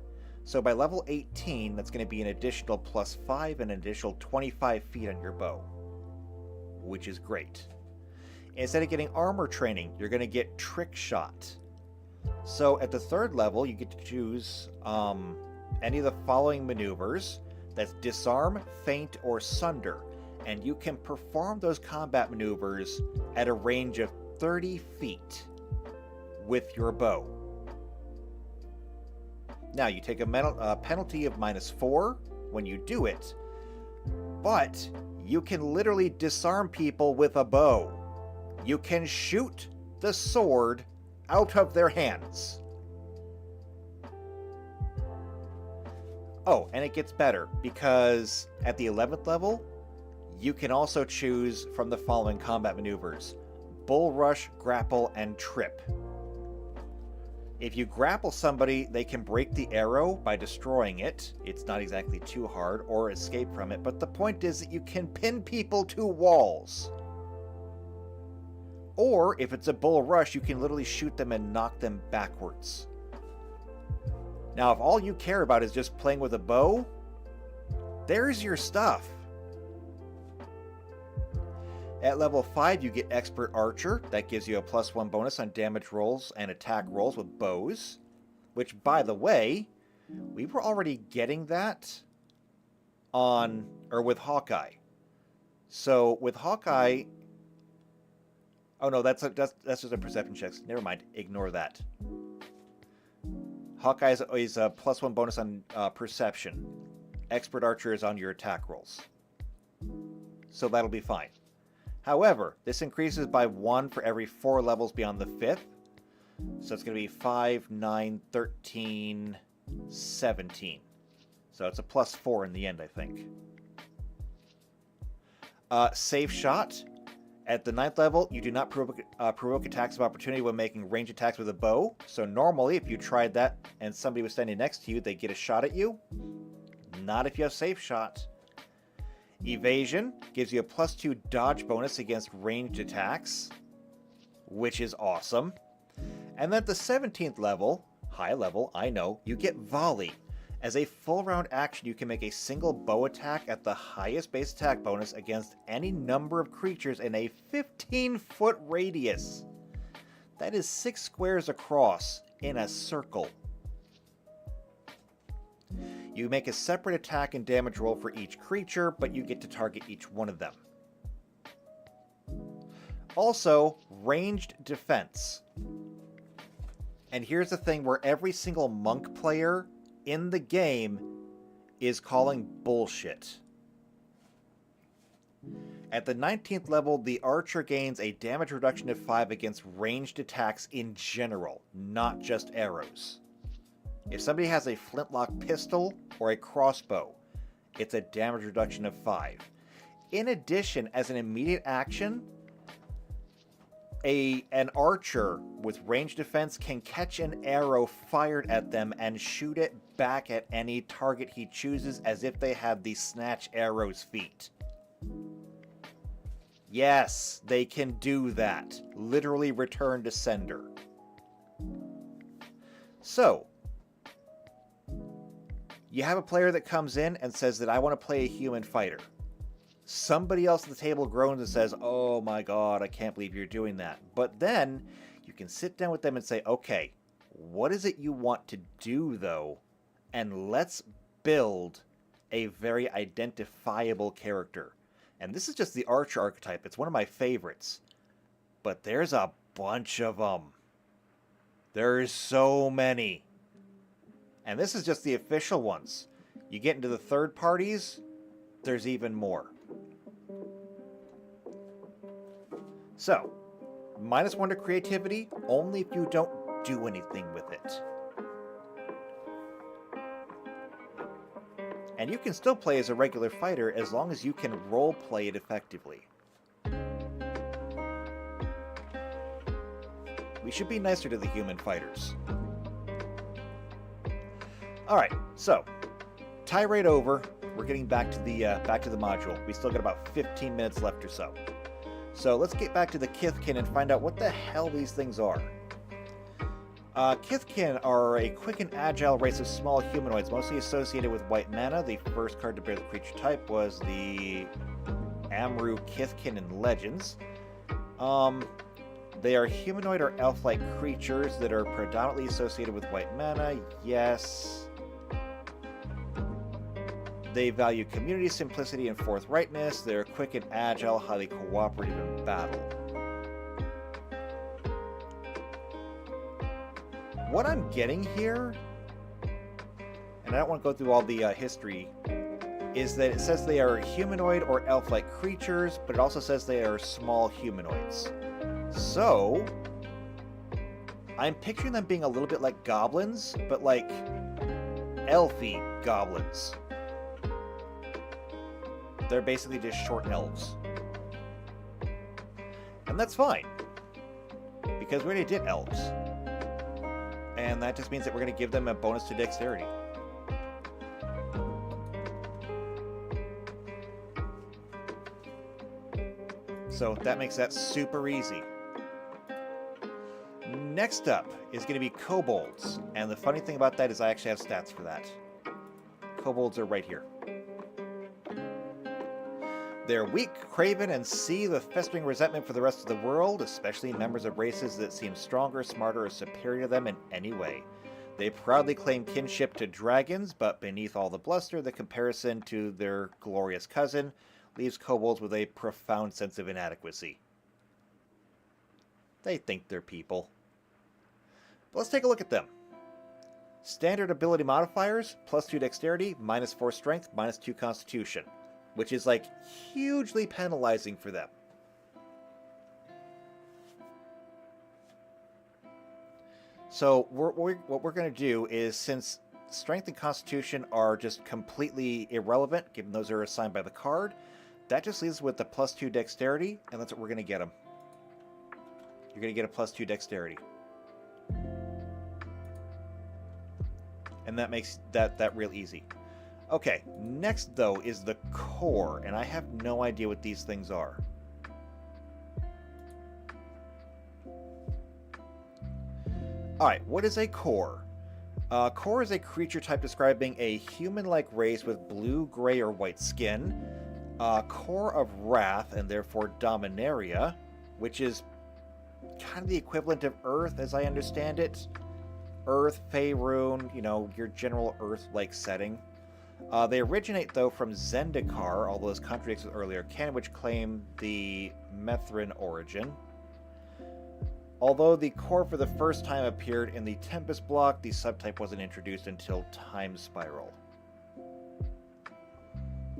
So by level 18, that's going to be an additional +5 and an additional 25 feet on your bow, which is great. Instead of getting armor training, you're going to get trick shot. So at the 3rd level, you get to choose any of the following maneuvers That's disarm, feint, or sunder, and you can perform those combat maneuvers at a range of 30 feet with your bow. Now, you take a penalty of -4 when you do it, but you can literally disarm people with a bow. You can shoot the sword out of their hands. Oh, and it gets better, because at the 11th level, you can also choose from the following combat maneuvers: bull rush, grapple, and trip. If you grapple somebody, they can break the arrow by destroying it. It's not exactly too hard, or escape from it, but the point is that you can pin people to walls. Or, if it's a bull rush, you can literally shoot them and knock them backwards. Now, if all you care about is just playing with a bow, there's your stuff. At level 5, you get Expert Archer. That gives you a +1 bonus on damage rolls and attack rolls with bows. Which, by the way, we were already getting that with Hawkeye. So, with Hawkeye... Oh no, that's just a perception check. Never mind, ignore that. Hawkeye is a +1 bonus on perception. Expert Archer is on your attack rolls. So that'll be fine. However, this increases by 1 for every 4 levels beyond the 5th. So it's going to be 5, 9, 13, 17. So it's a +4 in the end, I think. Safe Shot. At the 9th level, you do not provoke attacks of opportunity when making range attacks with a bow. So normally, if you tried that and somebody was standing next to you, they'd get a shot at you. Not if you have Safe Shot. Evasion gives you a +2 dodge bonus against ranged attacks, which is awesome. And then at the 17th level, high level, I know, you get Volley. As a full round action, you can make a single bow attack at the highest base attack bonus against any number of creatures in a 15-foot radius. That is 6 squares across in a circle. You make a separate attack and damage roll for each creature, but you get to target each one of them. Also, ranged defense. And here's the thing where every single monk player in the game is calling bullshit. At the 19th level, the archer gains a damage reduction of 5 against ranged attacks in general, not just arrows. If somebody has a flintlock pistol or a crossbow, it's a damage reduction of 5. In addition, as an immediate action, an archer with ranged defense can catch an arrow fired at them and shoot it back at any target he chooses as if they have the snatch arrow's feet. Yes, they can do that. Literally return to sender. So, you have a player that comes in and says that I want to play a human fighter. Somebody else at the table groans and says, "Oh my god, I can't believe you're doing that." But then you can sit down with them and say, "Okay, what is it you want to do though? And let's build a very identifiable character." And this is just the archer archetype. It's one of my favorites. But there's a bunch of them. There's so many. And this is just the official ones. You get into the third parties, there's even more. So, -1 to creativity, only if you don't do anything with it. And you can still play as a regular fighter as long as you can role-play it effectively. We should be nicer to the human fighters. Alright, so, tirade over. We're getting back to the module. We still got about 15 minutes left or so. So let's get back to the Kithkin and find out what the hell these things are. Kithkin are a quick and agile race of small humanoids, mostly associated with white mana. The first card to bear the creature type was the Amru Kithkin in Legends. They are humanoid or elf-like creatures that are predominantly associated with white mana. Yes. They value community, simplicity, and forthrightness. They're quick and agile, highly cooperative in battle. What I'm getting here, and I don't want to go through all the history, is that it says they are humanoid or elf-like creatures, but it also says they are small humanoids. So, I'm picturing them being a little bit like goblins, but like elfy goblins. They're basically just short elves. And that's fine, because we already did elves. And that just means that we're going to give them a bonus to dexterity. So that makes that super easy. Next up is going to be kobolds. And the funny thing about that is I actually have stats for that. Kobolds are right here. They're weak, craven, and seethe with festering resentment for the rest of the world, especially members of races that seem stronger, smarter, or superior to them in any way. They proudly claim kinship to dragons, but beneath all the bluster, the comparison to their glorious cousin leaves kobolds with a profound sense of inadequacy. They think they're people. But let's take a look at them. Standard ability modifiers, +2 dexterity, -4 strength, -2 constitution. Which is, like, hugely penalizing for them. So, what we're going to do is, since Strength and Constitution are just completely irrelevant, given those are assigned by the card, that just leaves us with the +2 Dexterity, and that's what we're going to get them. You're going to get a +2 Dexterity. And that makes that real easy. Okay, next though is the core, and I have no idea what these things are. Alright, what is a core? Core is a creature type describing a human-like race with blue, gray, or white skin. Core of Wrath, and therefore Dominaria, which is kind of the equivalent of Earth as I understand it. Earth, Faerun, you know, your general Earth-like setting. They originate, though, from Zendikar, although this contradicts with earlier canon, which claimed the Methrin origin. Although the core for the first time appeared in the Tempest block, the subtype wasn't introduced until Time Spiral.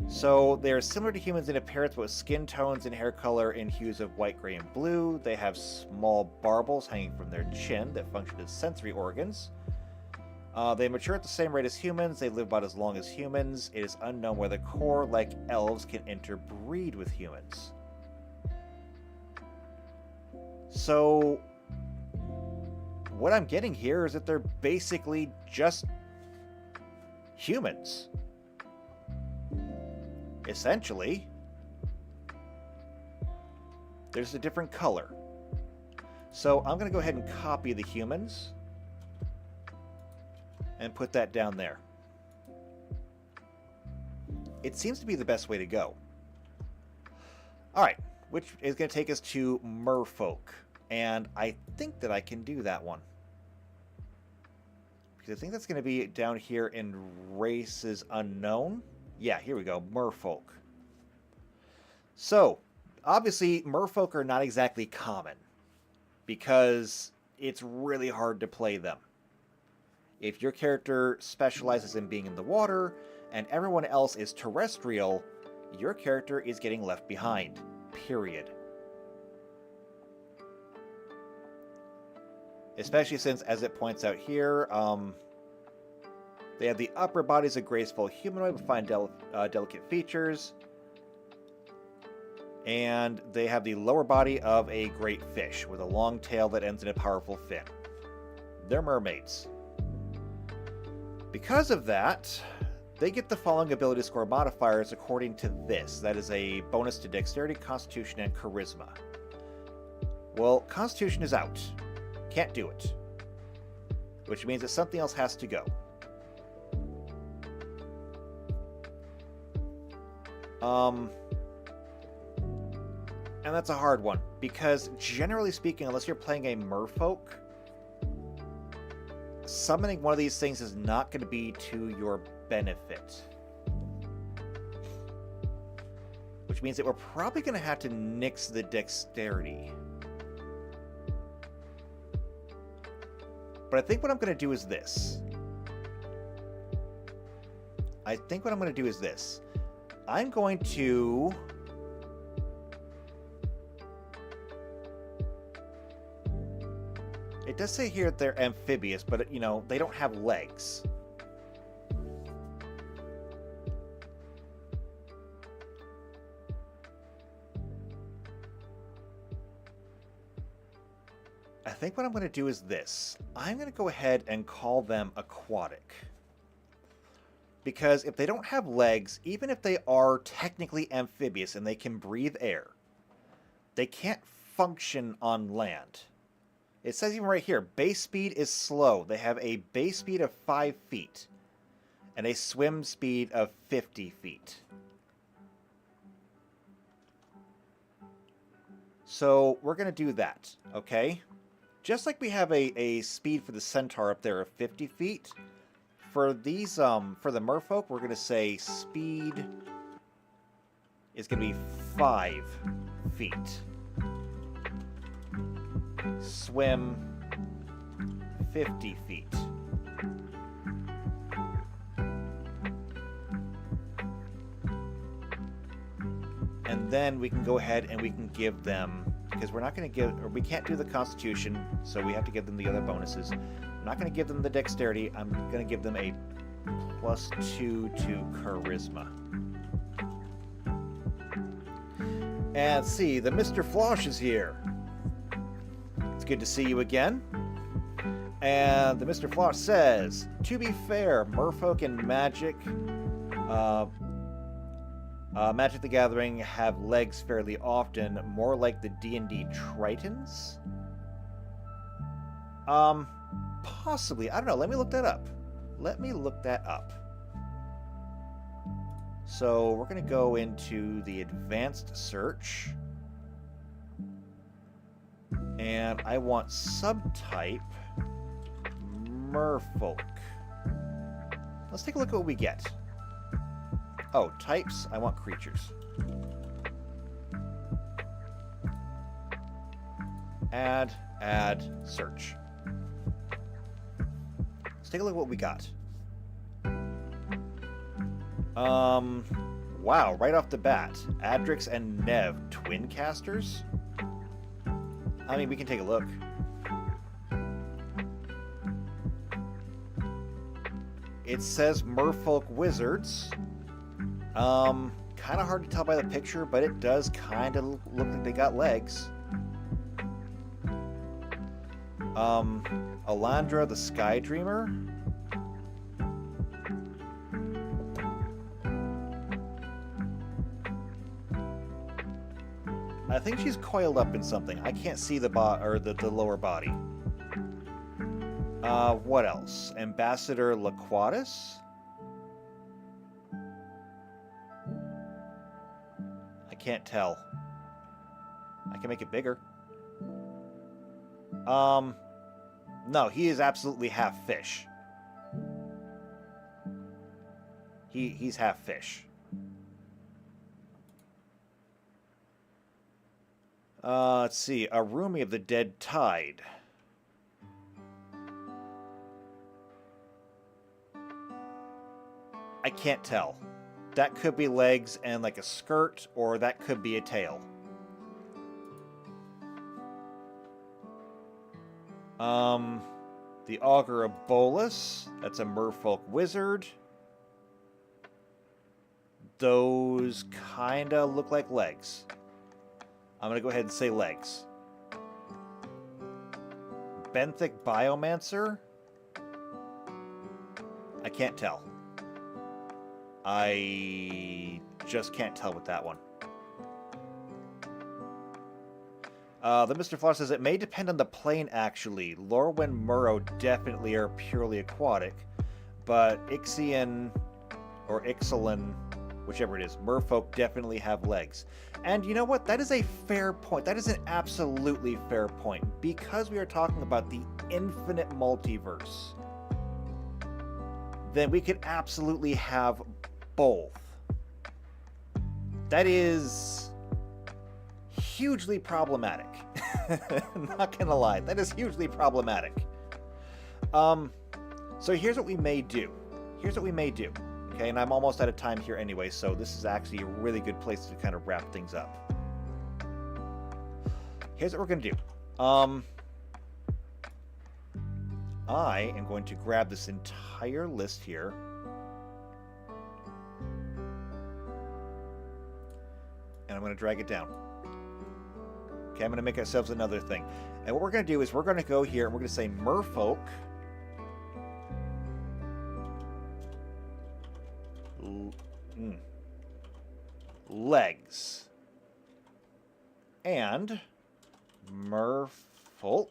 So they are similar to humans in appearance, but with skin tones and hair color in hues of white, gray, and blue. They have small barbels hanging from their chin that function as sensory organs. They mature at the same rate as humans. They live about as long as humans. It is unknown whether core, like elves, can interbreed with humans. So, what I'm getting here is that they're basically just humans. Essentially. There's a different color. So, I'm going to go ahead and copy the humans and put that down there. It seems to be the best way to go. Alright, which is going to take us to merfolk. And I think that I can do that one. Because I think that's going to be down here in Races Unknown. Yeah, here we go, merfolk. So, obviously, merfolk are not exactly common. Because it's really hard to play them. If your character specializes in being in the water, and everyone else is terrestrial, your character is getting left behind. Period. Especially since, as it points out here, they have the upper bodies of graceful humanoid with fine delicate features. And they have the lower body of a great fish with a long tail that ends in a powerful fin. They're mermaids. Because of that, they get the following ability score modifiers according to this. That is a bonus to Dexterity, Constitution, and Charisma. Well, Constitution is out. Can't do it. Which means that something else has to go. And that's a hard one. Because generally speaking, unless you're playing a merfolk, summoning one of these things is not going to be to your benefit. means that we're probably going to have to nix the dexterity. But I think what I'm going to do is this. I'm going to... It does say here that they're amphibious, but, you know, they don't have legs. I think what I'm going to do is this. I'm going to go ahead and call them aquatic. Because if they don't have legs, even if they are technically amphibious and they can breathe air, they can't function on land. It says even right here, base speed is slow. They have a base speed of 5 feet and a swim speed of 50 feet. So we're going to do that, okay? Just like we have a speed for the centaur up there of 50 feet, for these, for the merfolk, we're going to say speed is going to be 5 feet. Swim 50 feet. And then we can go ahead and we can give them, because we're not going to give, or we can't do the constitution, so we have to give them the other bonuses. I'm not going to give them the dexterity. I'm going to give them a +2 to charisma. And see, the Mr. Flosh is here. It's good to see you again. And the Mr. Flosh says, to be fair, merfolk and magic, Magic the Gathering have legs fairly often, more like the D&D Tritons. Possibly. I don't know. Let me look that up. So we're going to go into the advanced search. And I want subtype merfolk. Let's take a look at what we get. Oh, types. I want creatures. Add, search. Let's take a look at what we got. Wow, right off the bat. Adrix and Nev, twin casters? I mean, we can take a look. It says merfolk wizards. Kind of hard to tell by the picture, but it does kind of look like they got legs. Alandra the Sky Dreamer. I think she's coiled up in something. I can't see the the lower body. What else? Ambassador Laquatus? I can't tell. I can make it bigger. No, he is absolutely half fish. He's half fish. Let's see. Arumi of the Dead Tide. I can't tell. That could be legs and like a skirt, or that could be a tail. The Augur of Bolus. That's a merfolk wizard. Those kinda look like legs. I'm going to go ahead and say legs. Benthic Biomancer? I can't tell. I just can't tell with that one. The Mr. Floss says, it may depend on the plane, actually. Lorwyn Murrow definitely are purely aquatic, but Ixian, or Ixalan, whichever it is, merfolk definitely have legs. And you know what? That is a fair point. That is an absolutely fair point. Because we are talking about the infinite multiverse, then we could absolutely have both. that is hugely problematic. Not gonna lie, that is hugely problematic. So here's what we may do. Okay, and I'm almost out of time here anyway, so this is actually a really good place to kind of wrap things up. Here's what we're gonna do. I am going to grab this entire list here. And I'm going to drag it down. Okay, I'm going to make ourselves another thing. And what we're going to do is we're going to go here and we're going to say merfolk. Legs. And merfolk.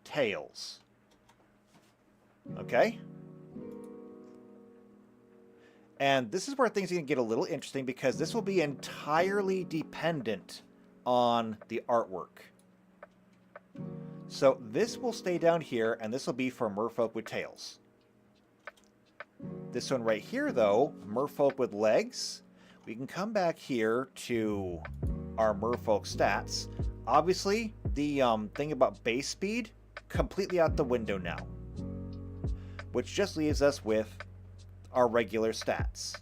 Tails. Okay? And this is where things are going to get a little interesting because this will be entirely dependent on the artwork. So this will stay down here, and this will be for merfolk with tails. This one right here, though, merfolk with legs, we can come back here to our merfolk stats. Obviously, the thing about base speed, completely out the window now. Which just leaves us with our regular stats,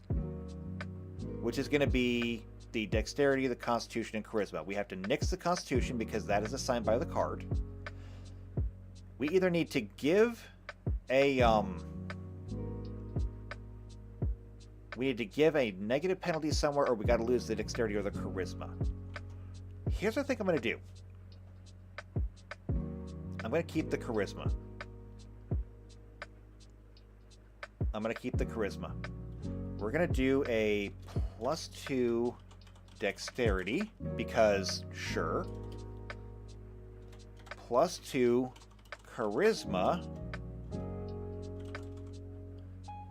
which is going to be the dexterity, the constitution, and charisma. We have to nix the constitution because that is assigned by the card. We either need to give a negative penalty somewhere, or we got to lose the dexterity or the charisma. Here's what I think I'm going to do. I'm going to keep the charisma. We're going to do a +2 dexterity because, sure. +2 charisma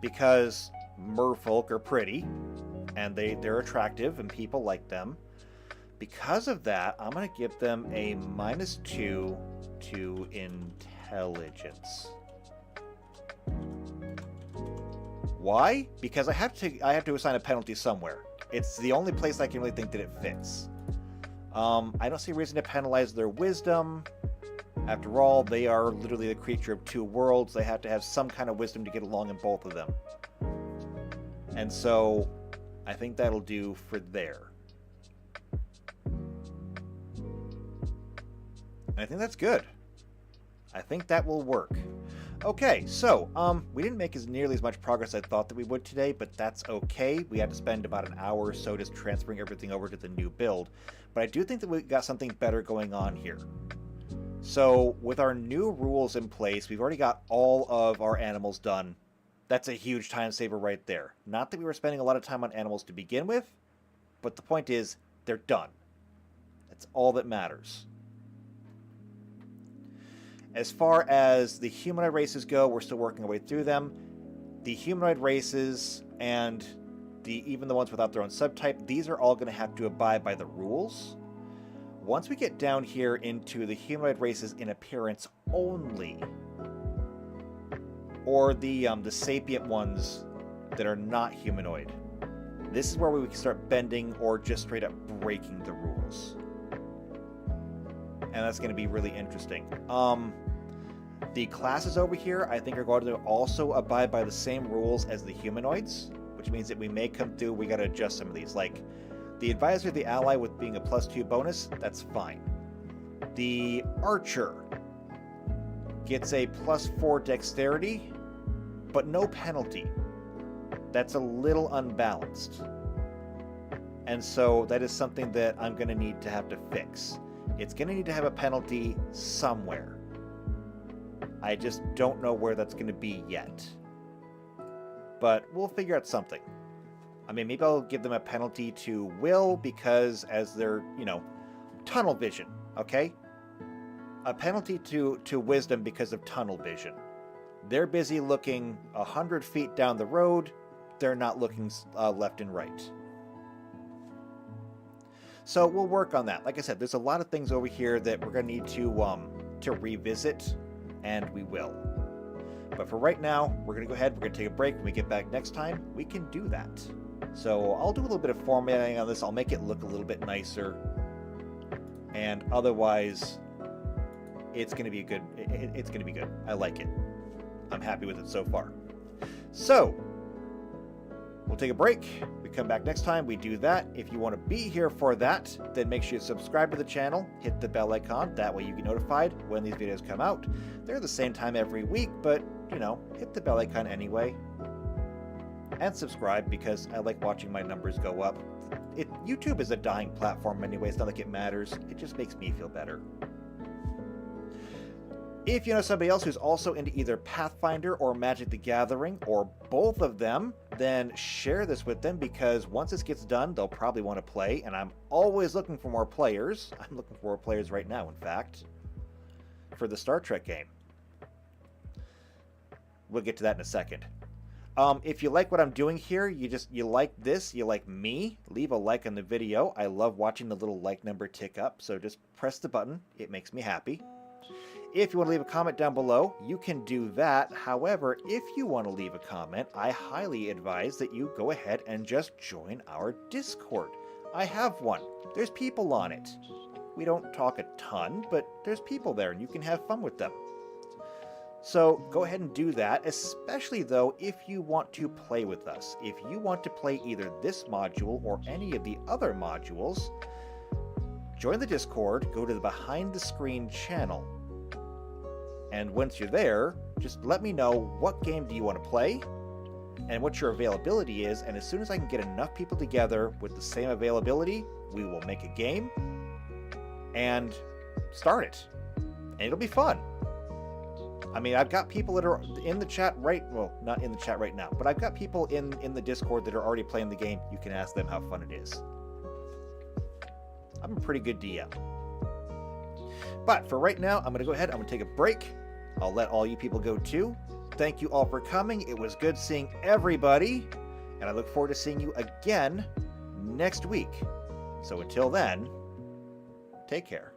because merfolk are pretty and they're attractive and people like them. Because of that, I'm going to give them a -2 to intelligence. Why? Because I have to assign a penalty somewhere. It's the only place I can really think that it fits. I don't see a reason to penalize their wisdom. After all, they are literally the creature of two worlds. They have to have some kind of wisdom to get along in both of them. And so, I think that'll do for there. And I think that's good. I think that will work. Okay, so, we didn't make nearly as much progress as I thought that we would today, but that's okay. We had to spend about an hour or so just transferring everything over to the new build. But I do think that we got something better going on here. So, with our new rules in place, we've already got all of our animals done. That's a huge time saver right there. Not that we were spending a lot of time on animals to begin with, but the point is, they're done. That's all that matters. As far as the humanoid races go, we're still working our way through them. The humanoid races and even the ones without their own subtype, these are all going to have to abide by the rules. Once we get down here into the humanoid races in appearance only, or the sapient ones that are not humanoid, this is where we can start bending or just straight up breaking the rules. And that's going to be really interesting. The classes over here, I think, are going to also abide by the same rules as the humanoids, which means that we may come through, we got to adjust some of these. Like, the advisor of the ally with being a +2 bonus, that's fine. The archer gets a +4 dexterity, but no penalty. That's a little unbalanced. And so that is something that I'm going to need to have to fix. It's going to need to have a penalty somewhere. I just don't know where that's going to be yet. But we'll figure out something. I mean, maybe I'll give them a penalty to will because as they're, tunnel vision, okay? A penalty to wisdom because of tunnel vision. They're busy looking 100 feet down the road. They're not looking left and right. So we'll work on that. Like I said, there's a lot of things over here that we're going to need to revisit, and we will. But for right now, we're going to go ahead, we're going to take a break. When we get back next time, we can do that. So I'll do a little bit of formatting on this. I'll make it look a little bit nicer. And otherwise, it's going to be good. It's going to be good. I like it. I'm happy with it so far. So, we'll take a break. We come back next time. We do that. If you want to be here for that, then make sure you subscribe to the channel. Hit the bell icon. That way you get notified when these videos come out. They're the same time every week, but, you know, hit the bell icon anyway. And subscribe, because I like watching my numbers go up. YouTube is a dying platform anyway. It's not like it matters. It just makes me feel better. If you know somebody else who's also into either Pathfinder or Magic the Gathering, or both of them, then share this with them, because once this gets done, they'll probably want to play, and I'm always looking for more players. I'm looking for more players right now, in fact, for the Star Trek game. We'll get to that in a second. If you like what I'm doing here, you like this, you like me, leave a like on the video. I love watching the little like number tick up, so just press the button. It makes me happy. If you want to leave a comment down below, you can do that. However, if you want to leave a comment, I highly advise that you go ahead and just join our Discord. I have one. There's people on it. We don't talk a ton, but there's people there and you can have fun with them. So go ahead and do that, especially though if you want to play with us. If you want to play either this module or any of the other modules, join the Discord, go to the Behind the Screen channel. And once you're there, just let me know what game do you want to play and what your availability is. And as soon as I can get enough people together with the same availability, we will make a game and start it. And it'll be fun. I mean, I've got people that are in the chat well, not in the chat right now, but I've got people in the Discord that are already playing the game. You can ask them how fun it is. I'm a pretty good DM. But for right now, I'm going to go ahead. I'm going to take a break. I'll let all you people go too. Thank you all for coming. It was good seeing everybody. And I look forward to seeing you again next week. So until then, take care.